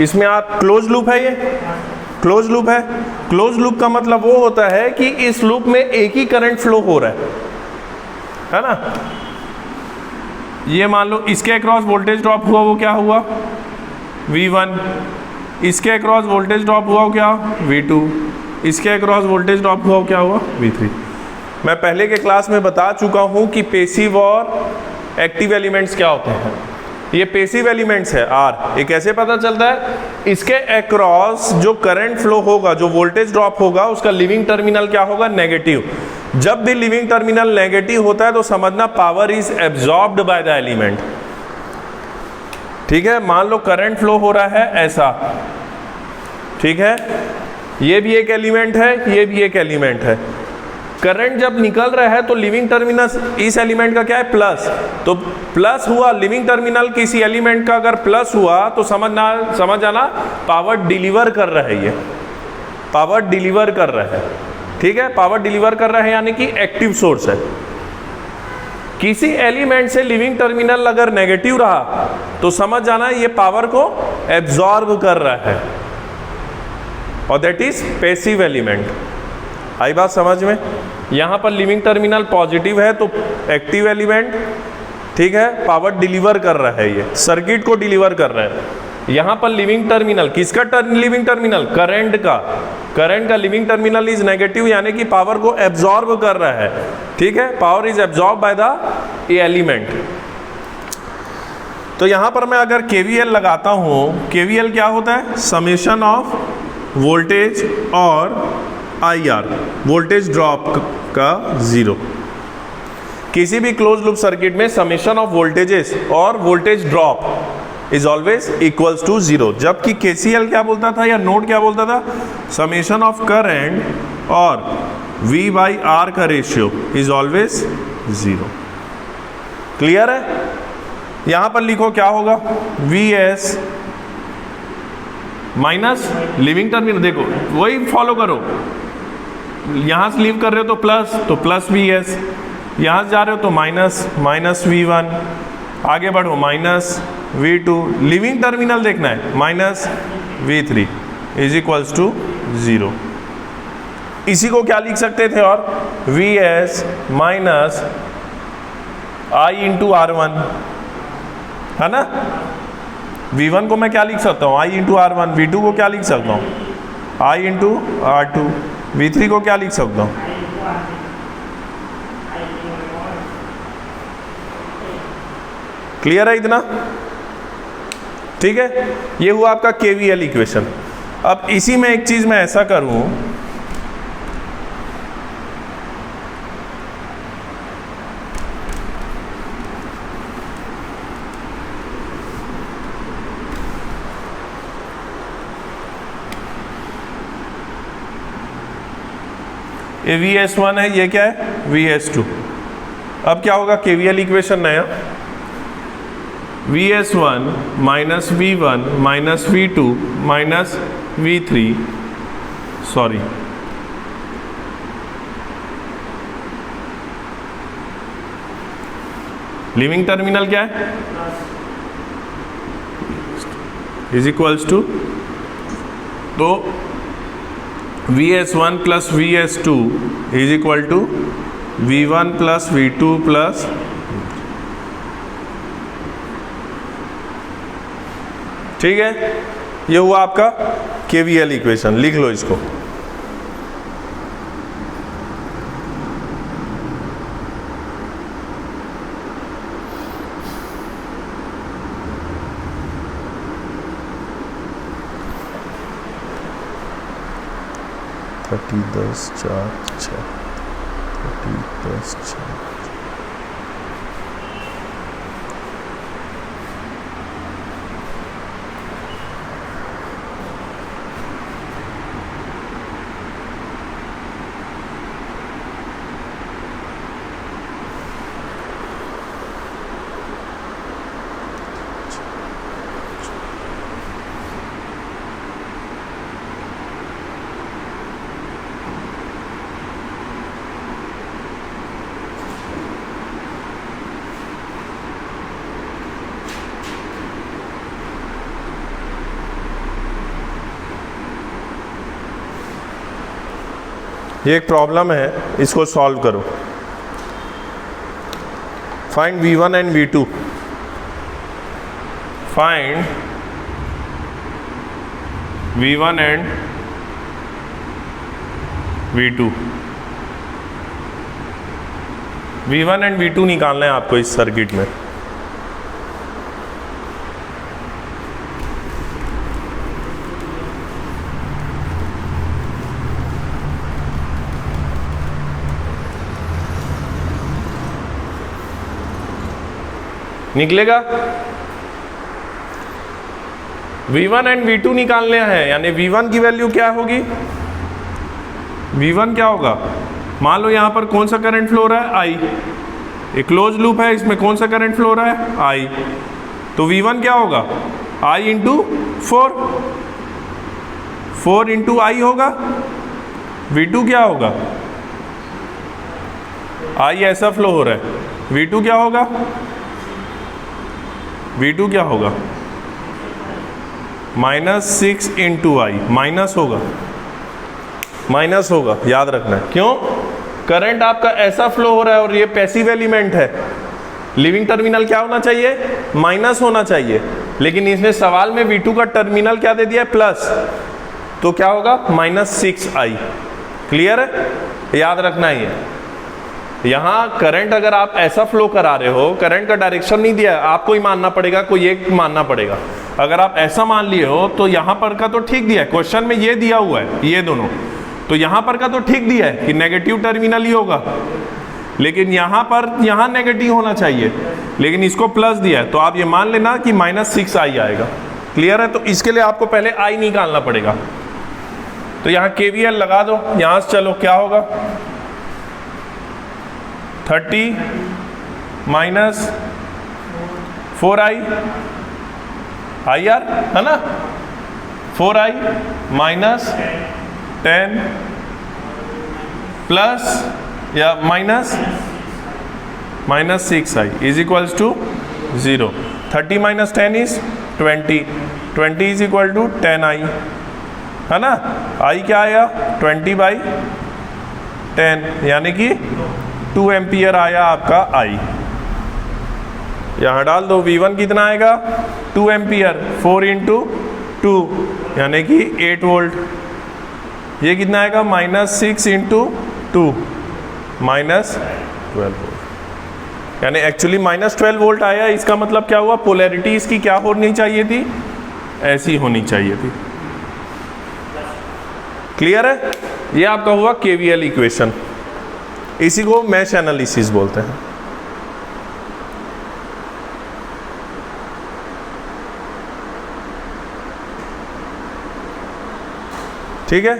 [SPEAKER 1] इसमें आप क्लोज लूप है, ये क्लोज लूप है। क्लोज लूप का मतलब वो होता है कि इस लूप में एक ही करंट फ्लो हो रहा है ना। ये मान लो इसके अक्रॉस वोल्टेज ड्रॉप हुआ, वो क्या हुआ, V1। इसके अक्रॉस वोल्टेज ड्रॉप हुआ, वो क्या, V2। इसके अक्रॉस वोल्टेज ड्रॉप हुआ, वो क्या हुआ, V3। मैं पहले के क्लास में बता चुका हूं कि पेसिव और एक्टिव एलिमेंट्स क्या होते हैं। ये पेसिव एलिमेंट्स है R। ये कैसे पता चलता है, इसके अक्रॉस जो करंट फ्लो होगा, जो वोल्टेज ड्रॉप होगा, उसका लिविंग टर्मिनल क्या होगा, नेगेटिव। जब भी लिविंग टर्मिनल नेगेटिव होता है तो समझना power is absorbed by the element. ठीक है, मान लो करंट फ्लो हो रहा है ऐसा, ठीक है, ये भी एक एलिमेंट है, ये भी एक एलिमेंट है। करंट जब निकल रहा है तो लिविंग टर्मिनल इस एलिमेंट का क्या है, प्लस। तो प्लस हुआ, लिविंग टर्मिनल किसी एलिमेंट का अगर प्लस हुआ तो समझ जाना पावर डिलीवर कर रहा है, ये पावर डिलीवर कर रहा है। ठीक है, पावर डिलीवर कर रहा है यानी कि एक्टिव सोर्स है। किसी एलिमेंट से लिविंग टर्मिनल अगर नेगेटिव रहा तो समझ जाना ये पावर को एब्जॉर्ब कर रहा है, और दैट इज पैसिव एलिमेंट। आई बात समझ में? यहां पर लिविंग टर्मिनल पॉजिटिव है तो एक्टिव एलिमेंट, ठीक है, पावर डिलीवर कर रहा है, ये सर्किट को डिलीवर कर रहा है। यहां पर लिविंग टर्मिनल, किसका लिविंग टर्मिनल, करंट का लिविंग टर्मिनल इज नेगेटिव यानी कि पावर को एब्जॉर्ब कर रहा है। ठीक है, power is absorb by the ये एलिमेंट। तो यहां पर मैं अगर केवीएल लगाता हूं, केवीएल क्या होता है? समेशन ऑफ वोल्टेज और आईआर, वोल्टेज ड्रॉप का जीरो। किसी भी क्लोज लूप सर्किट में समेशन ऑफ वोल्टेजेस और voltage drop is always equals to zero. जबकि केसीएल क्या बोलता था या नोड क्या बोलता था? समेशन ऑफ करंट और V बाई आर का ratio is always zero. Clear है? यहां पर लिखो क्या होगा? Vs माइनस लिविंग टर्मिनल, देखो वही फॉलो करो, यहां से लीव कर रहे हो तो प्लस Vs, यहां से जा रहे हो तो माइनस V1, आगे बढ़ो माइनस V2, लिविंग टर्मिनल देखना है minus V3 is equals to zero. इसी को क्या लिख सकते थे? और Vs minus I into R1, है ना? V1 को मैं क्या लिख सकता हूँ? I into R1। V2 को क्या लिख सकता हूँ? I into R2। V3 को क्या लिख सकता हूँ? क्लियर है इतना? ठीक है, ये हुआ आपका KVL इक्वेशन। अब इसी में एक चीज मैं ऐसा करूं, ये Vs1 है, ये क्या है? Vs2। अब क्या होगा? KVL इक्वेशन नया, Vs1 minus V1 minus V2 minus V3, sorry leaving terminal क्या है? इज इक्वल्स टू, तो Vs1 plus Vs2 is equal to V1 plus V2 plus, ठीक है, ये हुआ आपका KVL इक्वेशन। लिख लो इसको। थर्टी 10 4 6 30 10 6। ये एक प्रॉब्लम है, इसको सॉल्व करो। Find V1 and V2। Find V1 and V2। V1 and V2 निकालना है आपको इस सर्किट में। निकलेगा? V1 एंड V2 निकालने हैं, यानी V1 की वैल्यू क्या होगी? V1 क्या होगा? मान लो यहां पर कौन सा करंट फ्लो हो रहा है? I। एक क्लोज लूप है, इसमें कौन सा करंट फ्लो हो रहा है? I। तो V1 क्या होगा? I इंटू 4 इंटू I होगा। V2 क्या होगा? I ऐसा फ्लो हो रहा है, V2 क्या होगा? V2 क्या होगा? -6 इंटू I, माइनस होगा, याद रखना है। क्यों? करंट आपका ऐसा फ्लो हो रहा है और ये पैसिव एलिमेंट है। लिविंग टर्मिनल क्या होना चाहिए? माइनस होना चाहिए, लेकिन इसने सवाल में V2 का टर्मिनल क्या दे दिया है? प्लस, तो क्या होगा? -6I। क्लियर है? याद रखना ही है। यहाँ करंट अगर आप ऐसा फ्लो करा रहे हो, करंट का डायरेक्शन नहीं दिया है, आपको ही मानना पड़ेगा, कोई एक मानना पड़ेगा। अगर आप ऐसा मान लिए हो तो यहाँ पर का तो ठीक दिया है, क्वेश्चन में ये दिया हुआ है ये दोनों, तो यहाँ पर का तो ठीक दिया है कि नेगेटिव टर्मिनल ही होगा, लेकिन यहाँ पर यहाँ नेगेटिव होना चाहिए, लेकिन इसको प्लस दिया है, तो आप ये मान लेना कि -6i आएगा। क्लियर है? तो इसके लिए आपको पहले i निकालना पड़ेगा। तो यहाँ KVL लगा दो, यहाँ से चलो क्या होगा, 30 माइनस 4i IR है ना, 4i माइनस 10 प्लस या minus 6i is equals to 0। 30 minus 10 is 20, 20 is equal to 10i है ना। i क्या आया 20/10 यानी कि 2 एम्पियर आया आपका i। यहाँ डाल दो, V1 कितना आएगा 2 एम्पियर, 4 इंटू 2 यानी कि 8 वोल्ट। ये कितना आएगा -6 इंटू 2 -12 वोल्ट, यानी एक्चुअली -12 वोल्ट आया। इसका मतलब क्या हुआ, पोलैरिटी इसकी क्या होनी चाहिए थी, ऐसी होनी चाहिए थी। क्लियर है? ये आपका हुआ KVL इक्वेशन, इसी को मैश एनालिसिस बोलते हैं। ठीक है,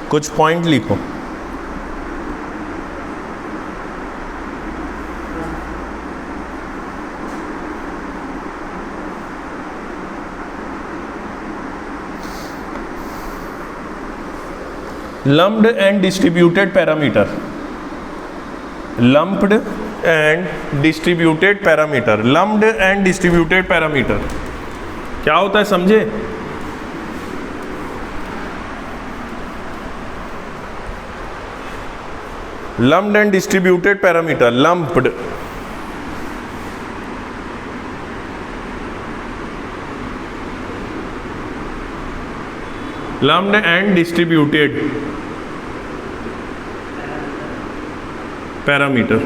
[SPEAKER 1] कुछ पॉइंट लिखो। Lumped and distributed parameter, lumped and distributed parameter, lumped and distributed parameter क्या होता है समझे? Lumped and distributed parameter, lumped lumped and distributed parameter,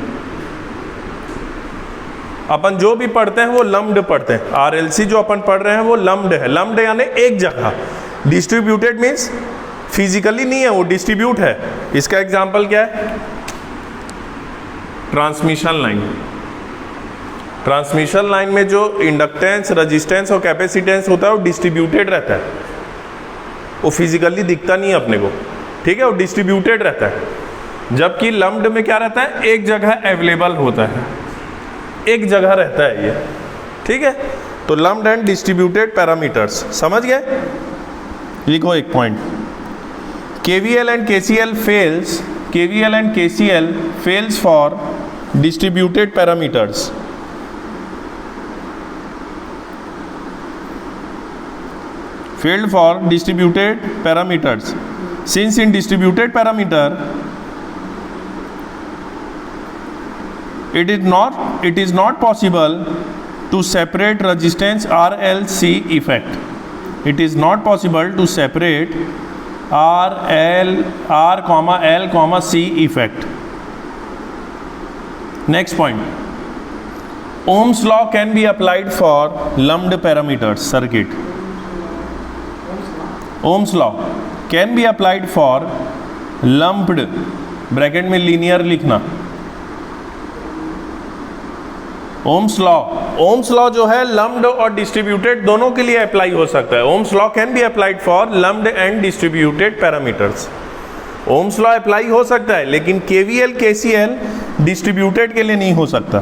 [SPEAKER 1] अपन जो भी पढ़ते हैं वो लम्प्ड पढ़ते हैं। RLC जो अपन पढ़ रहे हैं वो लम्प्ड है। लम्प्ड यानी एक जगह, डिस्ट्रीब्यूटेड मीन्स फिजिकली नहीं है, वो डिस्ट्रीब्यूट है। इसका एग्जांपल क्या है, ट्रांसमिशन लाइन। ट्रांसमिशन लाइन में जो इंडक्टेंस, रेजिस्टेंस और कैपेसिटेंस होता है वो डिस्ट्रीब्यूटेड रहता है, वो फिजिकली दिखता नहीं है अपने को, ठीक है, वो डिस्ट्रीब्यूटेड रहता है। जबकि लम्प्ड में क्या रहता है, एक जगह अवेलेबल होता है, एक जगह रहता है ये, ठीक है। तो लम्प्ड एंड डिस्ट्रीब्यूटेड पैरामीटर्स समझ गए? लिखो एक point, KVL and KCL fails, KVL and KCL fails for distributed parameters. Failed for distributed parameters, since in distributed parameter it is not possible to separate resistance RLC effect. It is not possible to separate R, L, C effect. Next point, Ohm's law can be applied for lumped parameters circuit. Ohm's law can be applied for lumped, bracket में linear लिखना। Ohm's law जो है lumped और distributed दोनों के लिए apply हो सकता है। Ohm's law can be applied for lumped and distributed parameters. Ohm's law apply हो सकता है, लेकिन KVL KCL डिस्ट्रीब्यूटेड के लिए नहीं हो सकता,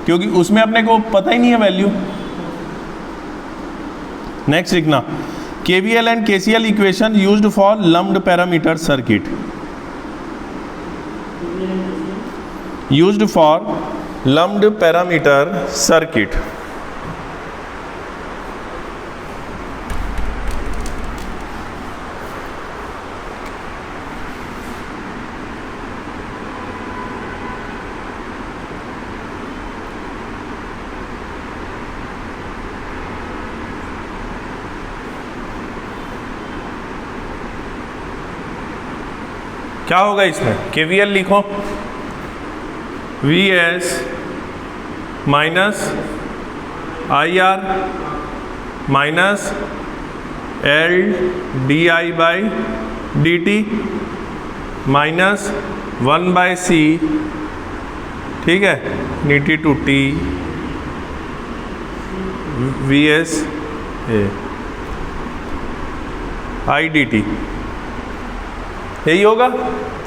[SPEAKER 1] क्योंकि उसमें अपने को पता ही नहीं है वैल्यू। नेक्स्ट लिखना, KVL and KCL equation used for lumped parameter circuit. Used for lumped parameter circuit. क्या होगा इसमें, KVL लिखो, VS minus IR minus LdI/dt minus 1/C, ठीक है, dt to t VS IDT, यही होगा,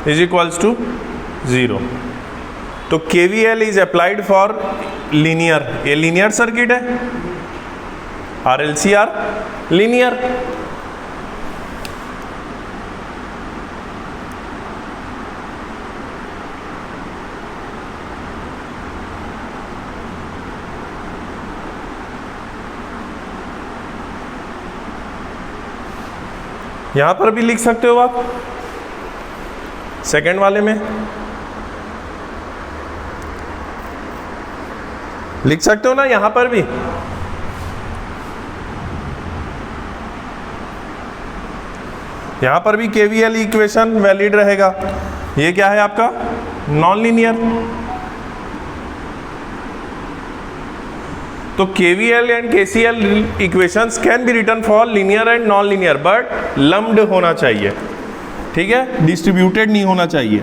[SPEAKER 1] इज इक्वल्स टू 0। तो KVL is applied for linear, ये लीनियर सर्किट है, RLC लीनियर। यहां पर भी लिख सकते हो आप, सेकंड वाले में लिख सकते हो ना, यहां पर भी KVL इक्वेशन वैलिड रहेगा। ये क्या है आपका, नॉन लीनियर। तो KVL and KCL equations can be written for linear and non linear, but lumped होना चाहिए, ठीक है, डिस्ट्रीब्यूटेड नहीं होना चाहिए।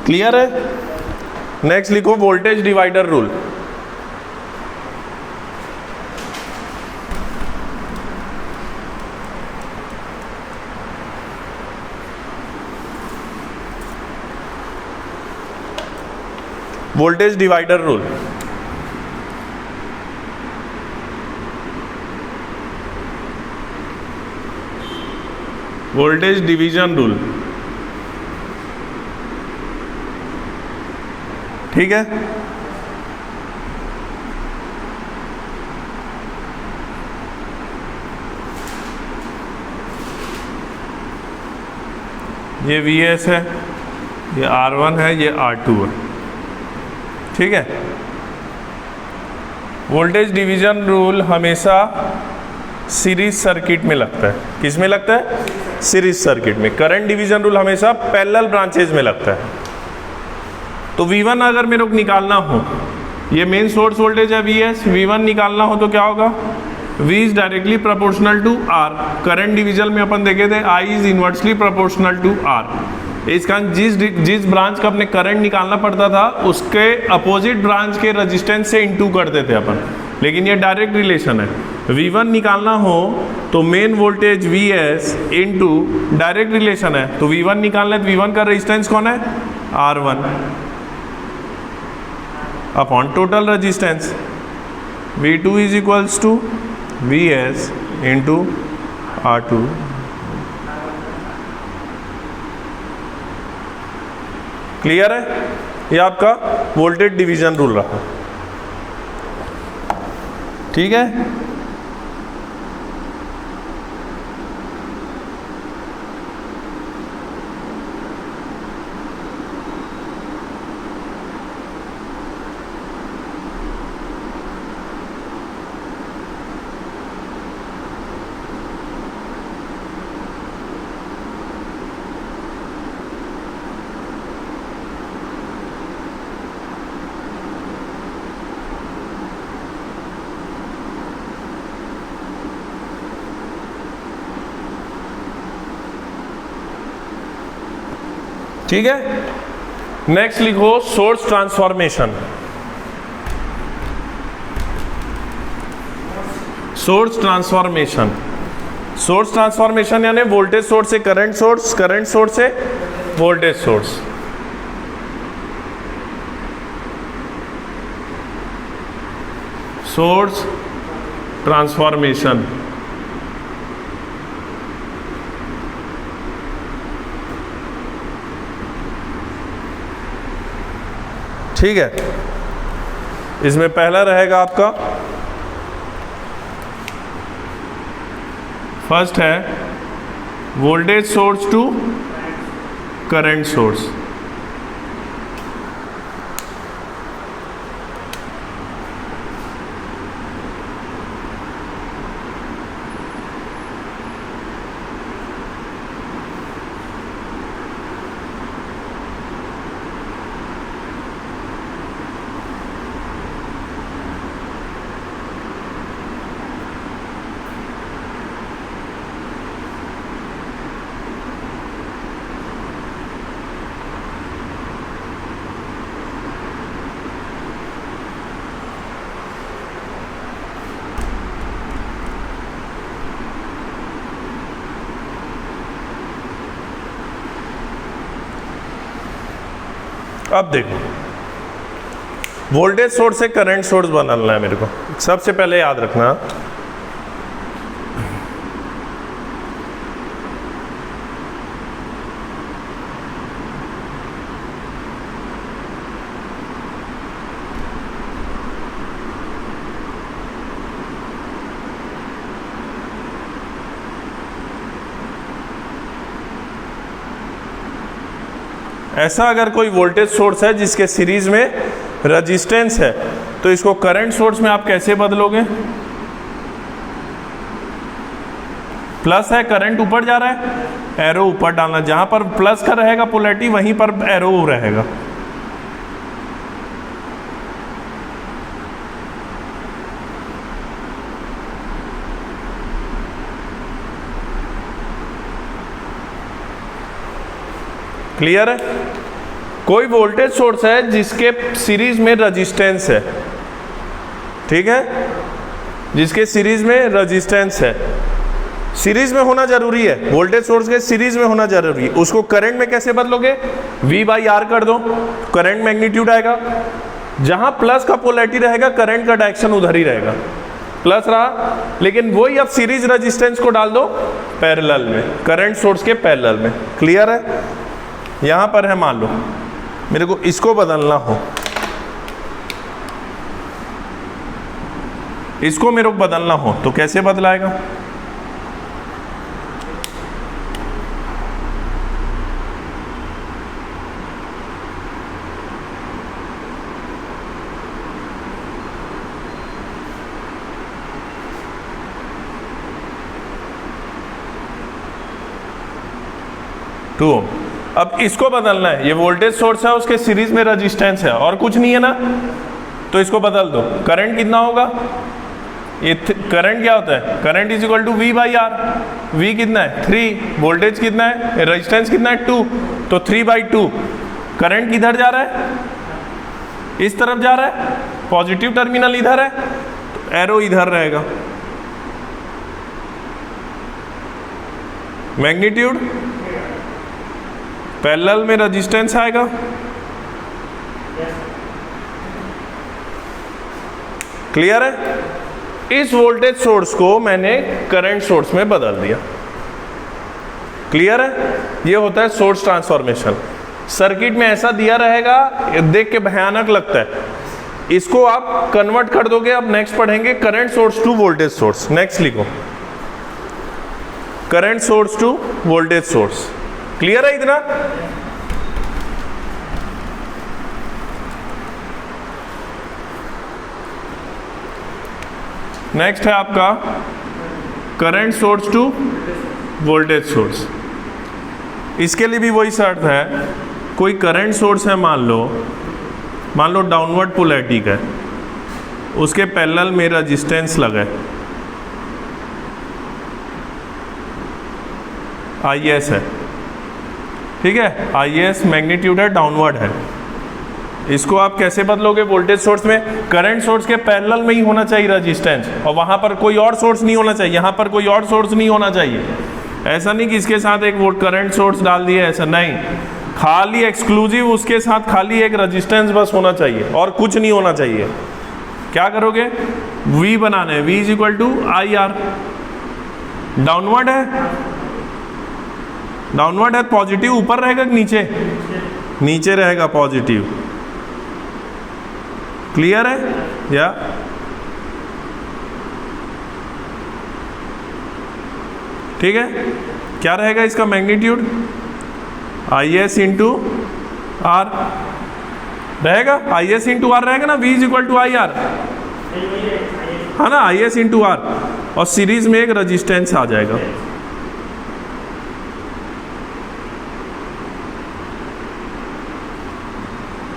[SPEAKER 1] क्लियर है? नेक्स्ट लिखो voltage divider rule. Voltage divider rule, voltage division rule, ठीक है। ये VS है, ये R1 है, ये R2 है, ठीक है। वोल्टेज डिवीजन रूल हमेशा सीरीज सर्किट में लगता है। किस में लगता है? सीरीज सर्किट में। करंट डिवीजन रूल हमेशा पैरेलल ब्रांचेज में लगता है। तो V1 अगर मेरे को निकालना हो, ये मेन सोर्स वोल्टेज है VS, V1 निकालना हो तो क्या होगा, V is directly proportional to R। Current division में अपन देखे थे I is inversely proportional to R। इसका जिस ब्रांच का अपने करंट निकालना पड़ता था उसके अपोजिट ब्रांच के रेजिस्टेंस से इनटू करते थे अपन, लेकिन ये डायरेक्ट रिलेशन है। V1 निकालना हो तो main voltage VS into direct relation है, तो V1 निकालना है तो V1 का रेजिस्टेंस कौन है, R1 upon total resistance. V2 is equals to VS into R2। Clear है? ये आपका वोल्टेज डिवीजन रूल रहा, ठीक है। ठीक है। नेक्स्ट लिखो source transformation. Source transformation, source transformation यानी वोल्टेज सोर्स से करंट सोर्स, करंट सोर्स से वोल्टेज सोर्स। सोर्स ट्रांसफॉर्मेशन, ठीक है। इसमें पहला रहेगा आपका, फर्स्ट है voltage source to current source. अब देखो, वोल्टेज सोर्स से करंट सोर्स बनाना है मेरे को। सबसे पहले याद रखना, ऐसा अगर कोई वोल्टेज सोर्स है जिसके सीरीज में रेजिस्टेंस है, तो इसको करंट सोर्स में आप कैसे बदलोगे? प्लस है, करंट ऊपर जा रहा है, एरो ऊपर डालना, जहां पर प्लस का रहेगा पोलैरिटी वहीं पर एरो रहेगा। क्लियर है? कोई वोल्टेज सोर्स है जिसके सीरीज में रेजिस्टेंस है, ठीक है, जिसके सीरीज में रेजिस्टेंस है, सीरीज में होना जरूरी है, वोल्टेज सोर्स के सीरीज में होना जरूरी है। उसको करंट में कैसे बदलोगे? V बाई आर कर दो, करंट मैग्नीट्यूड आएगा। जहां प्लस का पोलैरिटी रहेगा करंट का डायरेक्शन उधर ही रहेगा, प्लस रहा, लेकिन वही अब सीरीज रेजिस्टेंस को डाल दो पैरेलल में, करंट सोर्स के पैरेलल में। क्लियर है? यहां पर है, मान लो मेरे को इसको बदलना हो, इसको मेरे को बदलना हो तो कैसे बदलाएगा? टू। अब इसको बदलना है, ये वोल्टेज सोर्स है, उसके सीरीज में रेजिस्टेंस है और कुछ नहीं है ना, तो इसको बदल दो। करंट कितना होगा? ये करंट क्या होता है? Current is equal to V by R. V कितना है? 3। वोल्टेज कितना है? रेजिस्टेंस कितना है? 2। तो 3/2। करंट किधर जा रहा है? इस तरफ जा रहा है, पॉजिटिव टर्मिनल इधर है, तो एरो इधर रहेगा। मैग्नीट्यूड पैरेलल में रेजिस्टेंस आएगा, क्लियर है? इस वोल्टेज सोर्स को मैंने करंट सोर्स में बदल दिया। क्लियर है? ये होता है सोर्स ट्रांसफॉर्मेशन। सर्किट में ऐसा दिया रहेगा, देख के भयानक लगता है, इसको आप कन्वर्ट कर दोगे। अब नेक्स्ट पढ़ेंगे current source to voltage source. Next लिखो, current source to voltage source. Clear है इतना? नेक्स्ट है आपका current source to voltage source. इसके लिए भी वही शर्त है, कोई करंट सोर्स है, मान लो डाउनवर्ड पोलैरिटी का है, उसके पैरेलल में रेजिस्टेंस लगा है, IS है, ठीक है, IS मैग्नीट्यूड है, डाउनवर्ड है। इसको आप कैसे बदलोगे वोल्टेज सोर्स में? करंट सोर्स के पैरेलल में ही होना चाहिए रेजिस्टेंस, और वहां पर कोई और सोर्स नहीं होना चाहिए, यहां पर कोई और सोर्स नहीं होना चाहिए। ऐसा नहीं कि इसके साथ एक वो करंट सोर्स डाल दिया, ऐसा नहीं, खाली एक्सक्लूसिव उसके साथ खाली एक रेजिस्टेंस बस होना चाहिए और कुछ नहीं होना चाहिए। क्या करोगे? V बनाना है, V is equal to IR। Downward है, डाउनवर्ड है, पॉजिटिव ऊपर रहेगा कि नीचे? नीचे रहेगा पॉजिटिव। क्लियर है? या ठीक है? क्या रहेगा इसका मैग्नीट्यूड? IS इंटू आर रहेगा, IS इंटू आर रहेगा ना, V is equal to IR, है ना, IS इंटू आर, और सीरीज में एक रेजिस्टेंस आ जाएगा।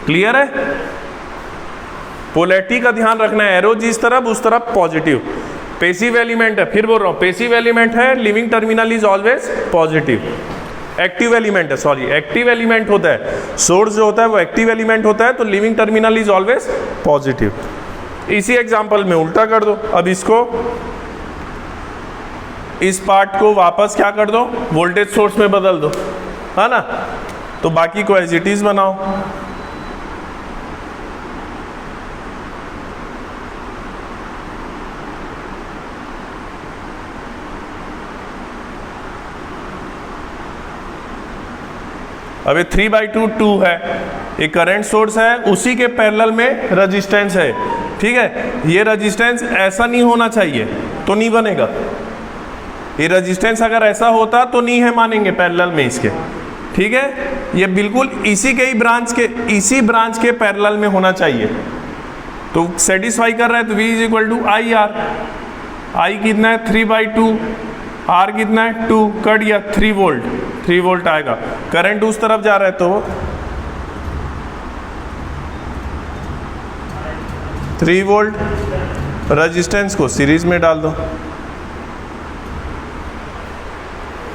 [SPEAKER 1] क्लियर है? पोलैरिटी का ध्यान रखना है, एरो जिस तरफ उस तरफ पॉजिटिव। पैसिव एलिमेंट है, फिर बोल रहा हूं, पैसिव एलिमेंट है, living terminal is always positive. Active element है, सॉरी, एक्टिव एलिमेंट होता है, सोर्स जो होता है वो एक्टिव एलिमेंट होता है, तो living terminal is always positive. इसी एग्जांपल में उल्टा कर दो। अब इसको, इस पार्ट को वापस क्या कर दो? वोल्टेज सोर्स में बदल दो, है ना, तो बाकी को एज इट इज बनाओ। अब ये 3/2 2 है, ये करंट सोर्स है, उसी के पैरेलल में रेजिस्टेंस है। ठीक है, ये रेजिस्टेंस ऐसा नहीं होना चाहिए तो नहीं बनेगा। ये रेजिस्टेंस अगर ऐसा होता तो नहीं है मानेंगे पैरेलल में इसके। ठीक है, ये बिल्कुल इसी के ही ब्रांच के पैरेलल में होना चाहिए। तो सेटिस्फाई कर रहा है तो V = IR। I कितना है 3/2, R कितना है 2, कट गया 3 वोल्ट, 3 वोल्ट आएगा। करंट उस तरफ जा रहा है तो 3 वोल्ट, रेजिस्टेंस को सीरीज में डाल दो।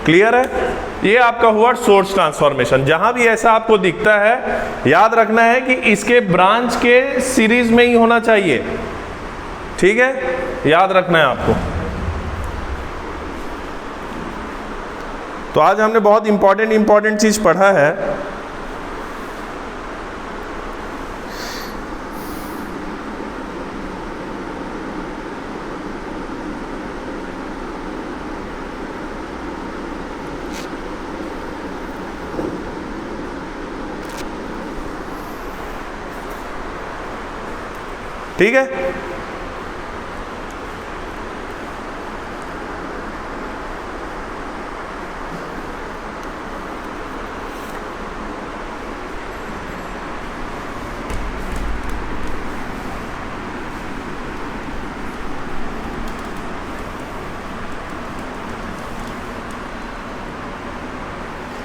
[SPEAKER 1] क्लियर है? ये आपका हुआ सोर्स ट्रांसफॉर्मेशन। जहां भी ऐसा आपको दिखता है याद रखना है कि इसके ब्रांच के सीरीज में ही होना चाहिए। ठीक है, याद रखना है आपको। तो आज हमने बहुत इंपॉर्टेंट चीज पढ़ा है। ठीक है,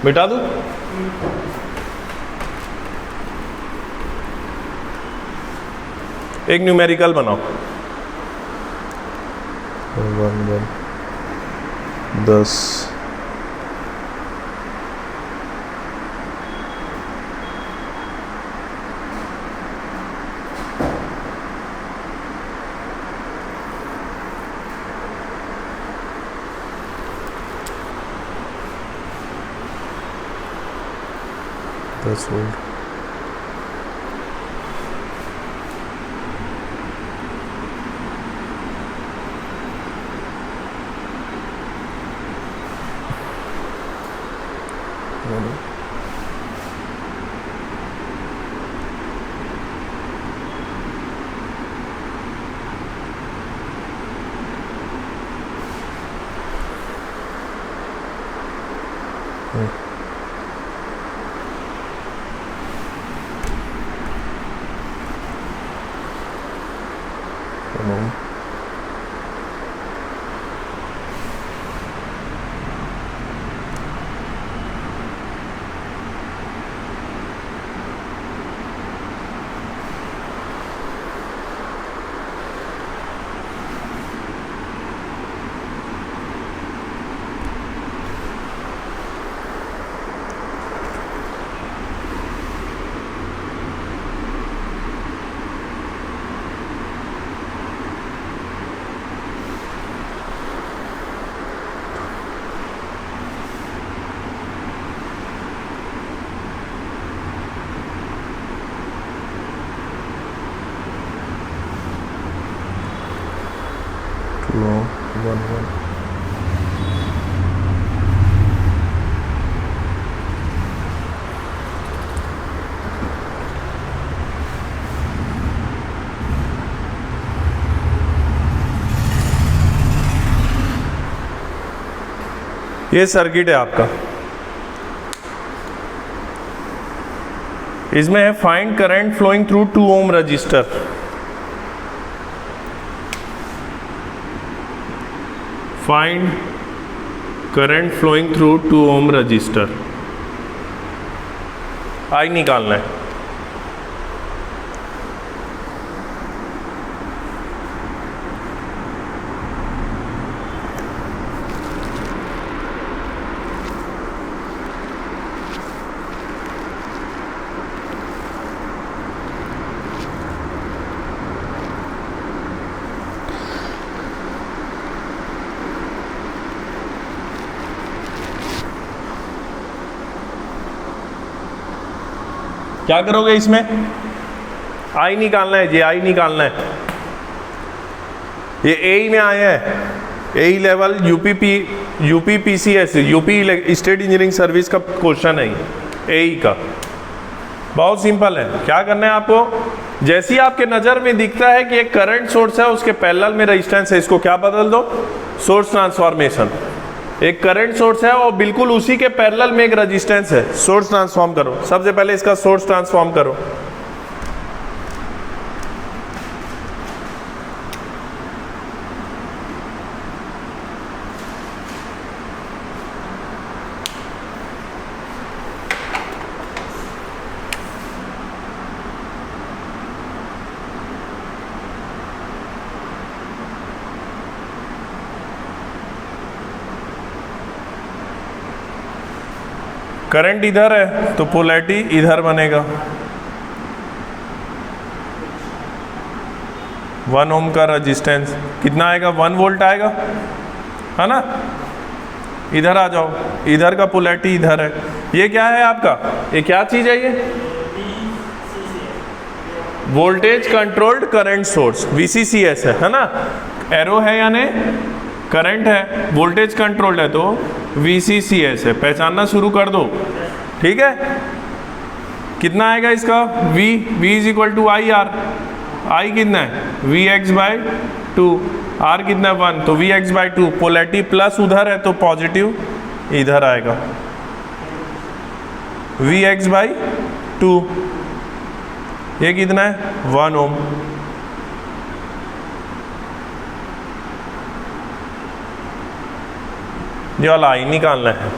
[SPEAKER 1] मिटा दूं? एक न्यूमेरिकल बनाओ। 1 10 10 वोल्ट। ये सर्किट है आपका। इसमें है find current flowing through 2 ohm resistor. Find current flowing through 2 ohm resistor. I निकालना है। क्या करोगे इसमें? आई निकालना है जी, आई निकालना है। ये ए में आया है, A level UP PCS UP state engineering service का क्वेश्चन है। AE का। बहुत सिंपल है, क्या करना है आपको, जैसे ही आपके नज़र में दिखता है कि एक करंट सोर्स है उसके पैरेलल में रेजिस्टेंस है, इसको क्या बदल दो, सोर्स ट्रांसफॉर्मेशन। एक करंट सोर्स है और बिल्कुल उसी के पैरेलल में एक रेजिस्टेंस है, सोर्स ट्रांसफॉर्म करो। सबसे पहले इसका सोर्स ट्रांसफॉर्म करो। करंट इधर है तो पोलैरिटी इधर बनेगा। 1 ओम का रेजिस्टेंस कितना आएगा, 1 वोल्ट आएगा, है ना। इधर आ जाओ, इधर का पोलैरिटी इधर है। ये क्या है आपका, ये क्या चीज़ है, ये voltage controlled current source, VCCS है ना। एरो है यानी करंट है, वोल्टेज कंट्रोल्ड है तो VCCS है। पहचानना शुरू कर दो, ठीक है। कितना आएगा इसका, V is equal to IR। I कितना है, VX/2, R कितना है 1, तो VX/2। पोलैरिटी प्लस उधर है तो पॉजिटिव इधर आएगा, VX/2। ये कितना है, 1 ओम। ये वाला आई निकालना है।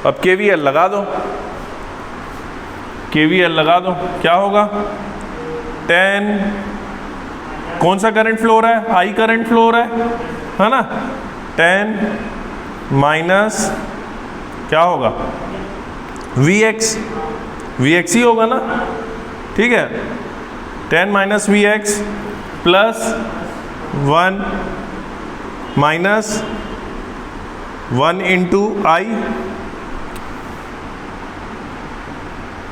[SPEAKER 1] अब KVL लगा दो, KVL लगा दो, क्या होगा, 10, कौन सा करंट फ्लो हो रहा है, I करंट फ्लो हो रहा है ना। 10 माइनस क्या होगा, VX ही होगा ना, ठीक है। 10 minus VX plus 1 minus 1 into I,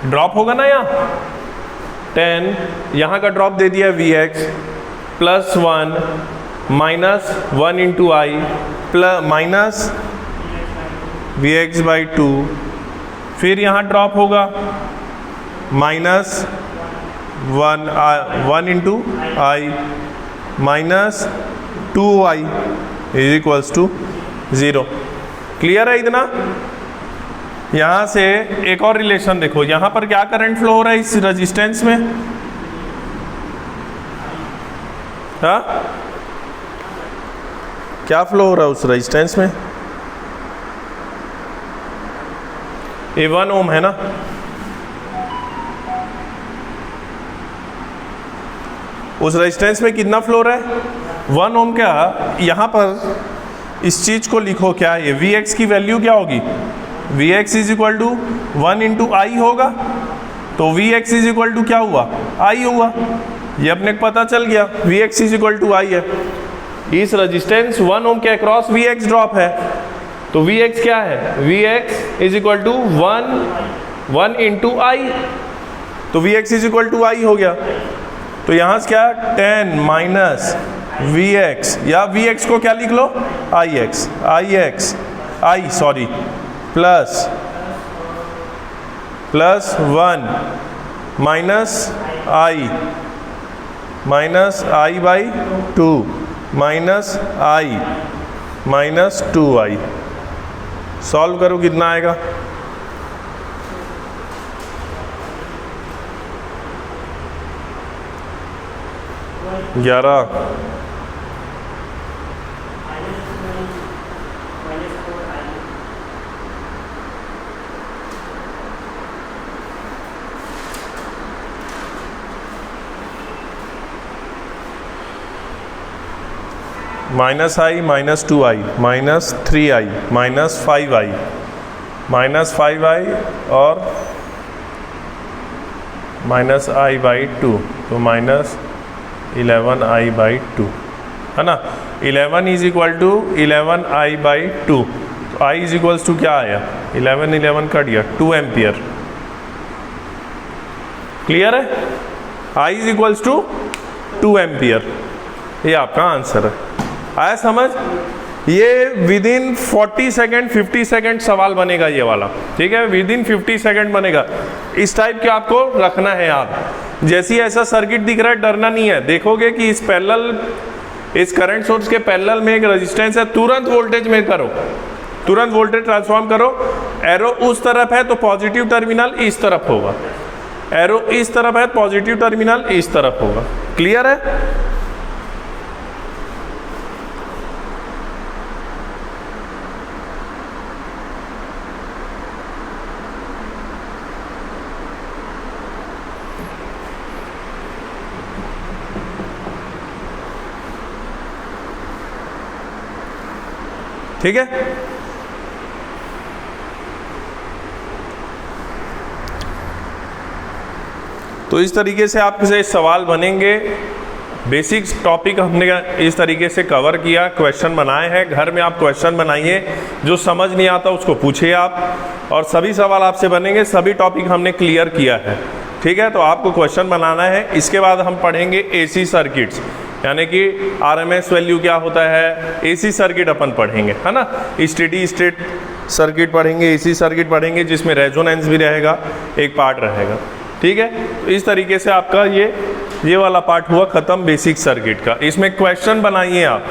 [SPEAKER 1] drop होगा ना यहाँ, 10 यहाँ का ड्रॉप दे दिया VX plus 1 minus 1 into I plus minus VX/2, फिर यहाँ ड्रॉप होगा minus 1 into I minus 2I is equals to 0। Clear है इतना। यहां से एक और रिलेशन देखो, यहां पर क्या करंट फ्लो हो रहा है इस रेजिस्टेंस में, हाँ क्या फ्लो हो रहा है उस रेजिस्टेंस में, ये 1 ओम है ना। उस रेजिस्टेंस में कितना फ्लो हो रहा है, 1 ओम का। यहां पर इस चीज को लिखो, क्या है ये, Vx की वैल्यू क्या होगी, Vx is equal to 1 into I होगा, तो Vx इज इक्वल टू क्या हुआ, I हुआ। ये अपने को पता चल गया, Vx is equal to I है। इस रेजिस्टेंस 1 ओम के अक्रॉस Vx ड्रॉप है, तो Vx क्या है, Vx is equal to 1 into I, तो Vx is equal to I हो गया। तो यहाँ से क्या, 10 माइनस Vx, या Vx को क्या लिख लो, I sorry, plus 1 minus I minus I/2 minus I minus 2I। Solve करो, कितना आएगा, ग्यारह। Minus I minus 2I minus 3I minus 5I minus 5I और माइनस I/2, तो माइनस 11I/2 है ना। 11 इज इक्वल टू 11I/2, तो I इज इक्वल्स टू क्या आया, 11 कट गया, 2 एम्पियर। क्लियर है, I is equals to 2 ampere, ये आपका आंसर है। आया समझ। ये विद इन 40 सेकेंड 50 सेकेंड सवाल बनेगा ये वाला, ठीक है, विद इन 50 सेकेंड बनेगा। इस टाइप के आपको रखना है याद। जैसे ही ऐसा सर्किट दिख रहा है डरना नहीं है, देखोगे कि इस करंट सोर्स के पैरेलल में एक रेजिस्टेंस है, तुरंत वोल्टेज में करो, तुरंत वोल्टेज ट्रांसफॉर्म करो। एरो उस तरफ है तो पॉजिटिव टर्मिनल इस तरफ होगा, एरो इस तरफ है पॉजिटिव टर्मिनल इस तरफ होगा। क्लियर है? ठीक है, तो इस तरीके से आपसे सवाल बनेंगे। बेसिक्स टॉपिक हमने इस तरीके से कवर किया, क्वेश्चन बनाए हैं। घर में आप क्वेश्चन बनाइए, जो समझ नहीं आता उसको पूछिए आप, और सभी सवाल आपसे बनेंगे। सभी टॉपिक हमने क्लियर किया है, ठीक है। तो आपको क्वेश्चन बनाना है। इसके बाद हम पढ़ेंगे एसी सर्किट्स, यानी कि आरएमएस वैल्यू क्या होता है, एसी सर्किट अपन पढ़ेंगे, है ना। स्टेडी स्टेट सर्किट पढ़ेंगे, एसी सर्किट पढ़ेंगे, जिसमें रेजोनेंस भी रहेगा, एक पार्ट रहेगा, ठीक है। तो इस तरीके से आपका ये वाला पार्ट हुआ ख़त्म बेसिक सर्किट का। इसमें क्वेश्चन बनाइए आप।